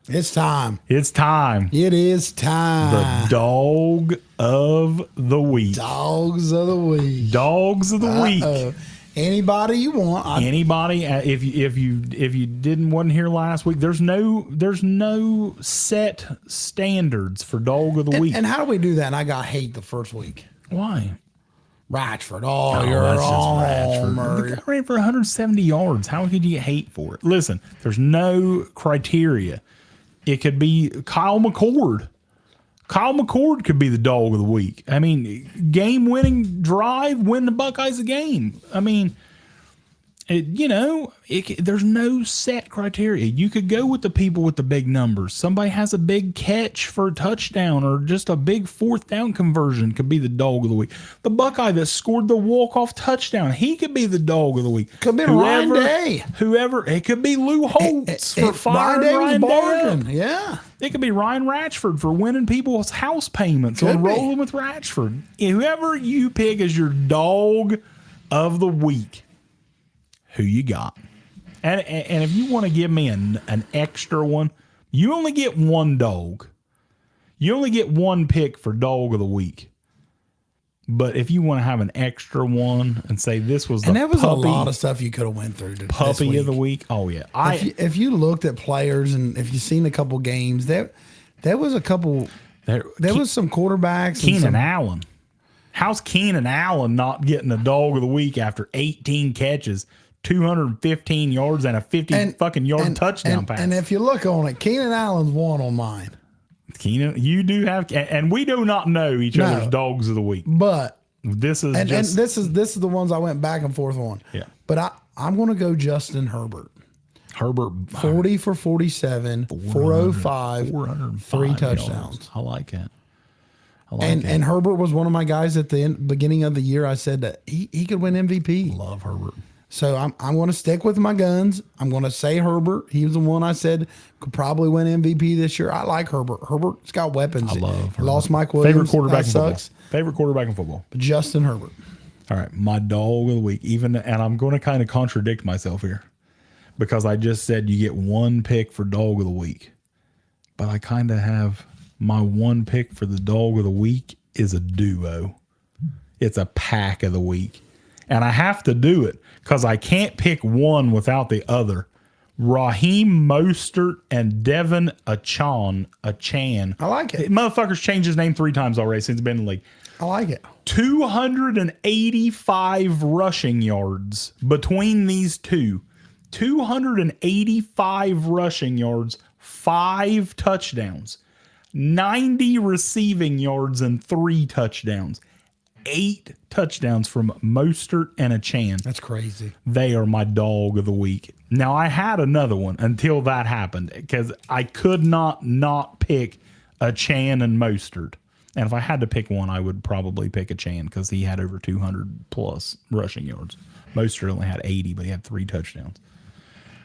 It's time. It's time. It is time. The dog of the week. Dogs of the week. Dogs of the week. Anybody you want. Anybody. If you wasn't here last week, there's no set standards for dog of the week. And how do we do that? And I got hate the first week. Why? Ratchford. Oh, you're all Ratchford. The guy ran for 170 yards. How could you get hate for it? Listen, there's no criteria. It could be Kyle McCord. Kyle McCord could be the dog of the week. I mean, game-winning drive, win the Buckeyes a game. I mean, There's no set criteria. You could go with the people with the big numbers. Somebody has a big catch for a touchdown or just a big fourth down conversion could be the dog of the week. The Buckeye that scored the walk-off touchdown, he could be the dog of the week. Could be Ryan Day. Whoever. It could be Lou Holtz for firing Ryan Day. Yeah. It could be Ryan Ratchford for winning people's house payments or rolling with Ratchford. Whoever you pick as your dog of the week, who you got? And if you want to give me an extra one, you only get one dog. You only get one pick for dog of the week. But if you want to have an extra one and say this was and there was a lot of stuff you could have went through. Puppy of the week. Oh yeah. If you looked at players and if you've seen a couple games, there was a couple. There was some quarterbacks. Keenan Allen. How's Keenan Allen not getting a dog of the week after 18 catches, 215 yards, and a 50 fucking yard touchdown pass? And if you look on it, Keenan Allen's one on mine. Keenan, you do have, and we do not know each other's dogs of the week. But this is and this is the ones I went back and forth on. Yeah. But I'm going to go Justin Herbert. Herbert 40 for 47, 405, 3 touchdowns. Yards. I like that. And Herbert was one of my guys at the beginning of the year. I said that he could win MVP. Love Herbert. So I'm going to stick with my guns. I'm going to say Herbert. He was the one I said could probably win MVP this year. I like Herbert. Herbert's got weapons. I love Herbert. Lost Mike Williams. Favorite quarterback that in sucks. football. Favorite quarterback in football. But Justin Herbert. All right, my dog of the week. And I'm going to kind of contradict myself here because I just said you get one pick for dog of the week. But I kind of have my one pick for the dog of the week is a duo. It's a pack of the week. And I have to do it because I can't pick one without the other. Raheem Mostert and Devin Achan. I like it. Motherfucker's changed his name 3 times already since he's been in the league. I like it. 285 rushing yards between these two. 285 rushing yards, 5 touchdowns. 90 receiving yards and 3 touchdowns. 8 touchdowns from Mostert and Achan. That's crazy. They are my dog of the week. Now, I had another one until that happened because I could not pick Achan and Mostert. And if I had to pick one, I would probably pick Achan because he had over 200 plus rushing yards. Mostert only had 80, but he had 3 touchdowns.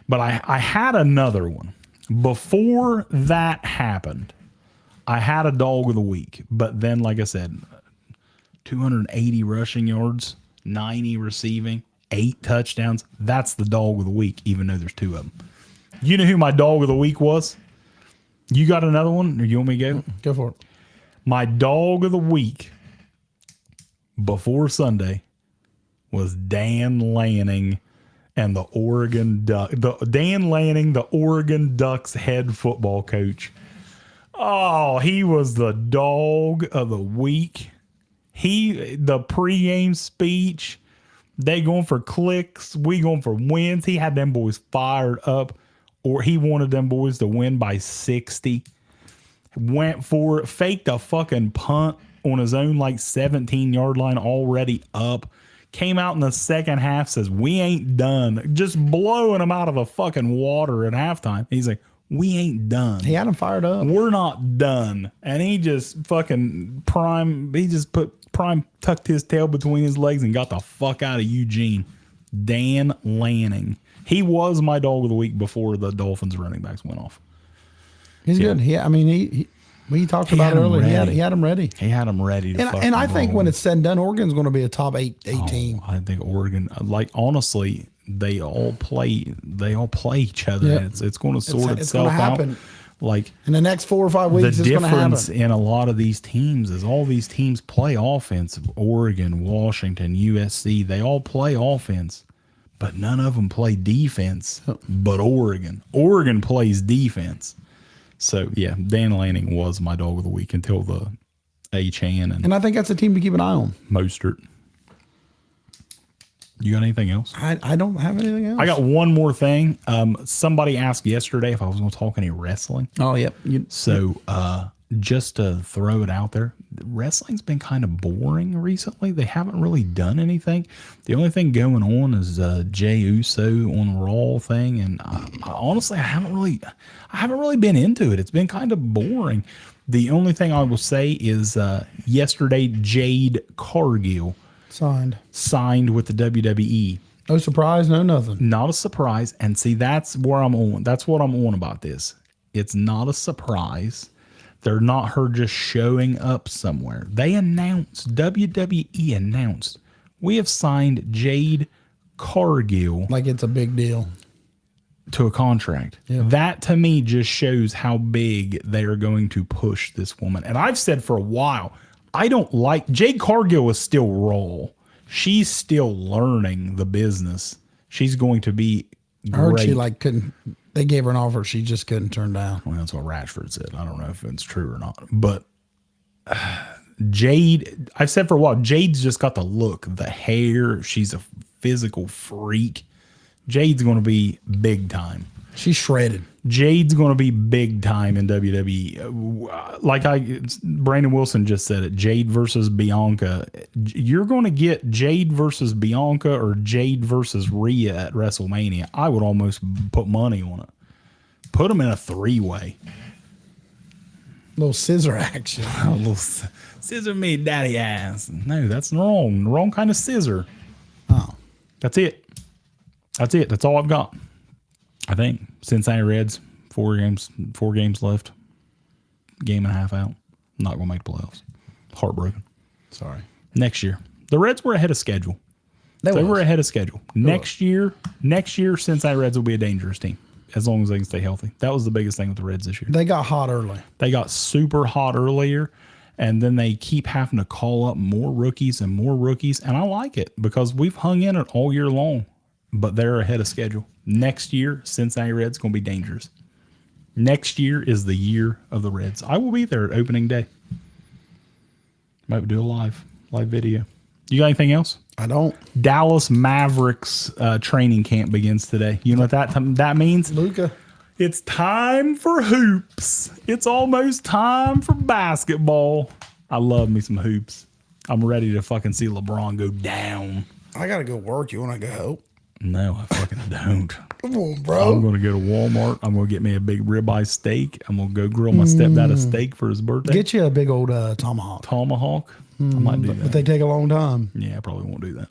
But I had another one. Before that happened, I had a dog of the week. But then, like I said, 280 rushing yards, 90 receiving, 8 touchdowns. That's the dog of the week, even though there's 2 of them. You know who my dog of the week was? You got another one, or you want me to go? Go for it. My dog of the week before Sunday was Dan Lanning and the Oregon Ducks. Dan Lanning, the Oregon Ducks head football coach. Oh, he was the dog of the week. The pregame speech, they going for clicks, we going for wins. He had them boys fired up, or he wanted them boys to win by 60. Went for it, faked a fucking punt on his own 17-yard line already up. Came out in the second half, says, we ain't done. Just blowing them out of a fucking water at halftime. He's like, we ain't done. He had him fired up. We're not done. And he just fucking tucked his tail between his legs and got the fuck out of Eugene. Dan Lanning. He was my dog of the week before the Dolphins running backs went off. He's good. We talked about it earlier. He had him ready. He had him ready to and I think when it's said and done, Oregon's going to be a top 8 team. I think Oregon, honestly, they all play each other. Yep. It's going to sort itself out. In the next 4 or 5 weeks, the it's going to happen. difference in a lot of these teams is all these teams play offense. Oregon, Washington, USC, they all play offense, but none of them play defense. But Oregon plays defense. So yeah, Dan Lanning was my dog of the week until the Achan and I think that's a team to keep an eye on. Mostert. You got anything else? I don't have anything else. I got one more thing. Somebody asked yesterday if I was going to talk any wrestling. Oh, yep. So just to throw it out there, wrestling's been kind of boring recently. They haven't really done anything. The only thing going on is Jey Uso on the Raw thing, and I honestly I haven't really been into it. It's been kind of boring. The only thing I will say is yesterday Jade Cargill signed with the WWE. No surprise, no nothing. Not a surprise. And see, that's where I'm on. That's what I'm on about this. It's not a surprise. They're not her just showing up somewhere. They announced, WWE announced, we have signed Jade Cargill Like it's a big deal. to a contract. Yeah. That to me just shows how big they are going to push this woman. And I've said for a while, I don't like, Jade Cargill is still raw. She's still learning the business. She's going to be I heard great. she couldn't. They gave her an offer she just couldn't turn down. Well, that's what Rashford said. I don't know if it's true or not. But Jade, I've said for a while, Jade's just got the look, the hair. She's a physical freak. Jade's going to be big time. She's shredded. Jade's going to be big time in WWE. Like Brandon Wilson just said it, Jade versus Bianca. You're going to get Jade versus Bianca or Jade versus Rhea at WrestleMania. I would almost put money on it. Put them in a 3-way. Little scissor action. A little scissor me daddy ass. No, that's wrong. The wrong kind of scissor. Oh. That's it. That's all I've got. I think Cincinnati Reds, 4 games left. Game and a half out. Not going to make the playoffs. Heartbroken. Sorry. Next year. The Reds were ahead of schedule. They were ahead of schedule. Next year, Cincinnati Reds will be a dangerous team as long as they can stay healthy. That was the biggest thing with the Reds this year. They got hot early. They got super hot earlier, and then they keep having to call up more rookies, and I like it because we've hung in it all year long, but they're ahead of schedule. Next year, Cincinnati Reds going to be dangerous. Next year is the year of the Reds. I will be there at opening day. Might do a live video. You got anything else? I don't. Dallas Mavericks training camp begins today. You know what that means? Luka. It's time for hoops. It's almost time for basketball. I love me some hoops. I'm ready to fucking see LeBron go down. I got to go work. You want to go? No, I fucking don't. Come on, bro. I'm going to go to Walmart. I'm going to get me a big ribeye steak. I'm going to go grill my stepdad a steak for his birthday. Get you a big old tomahawk. Tomahawk? I might do that. But they take a long time. Yeah, I probably won't do that.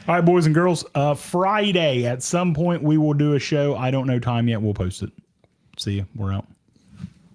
All right, boys and girls. Friday, at some point, we will do a show. I don't know time yet. We'll post it. See you. We're out.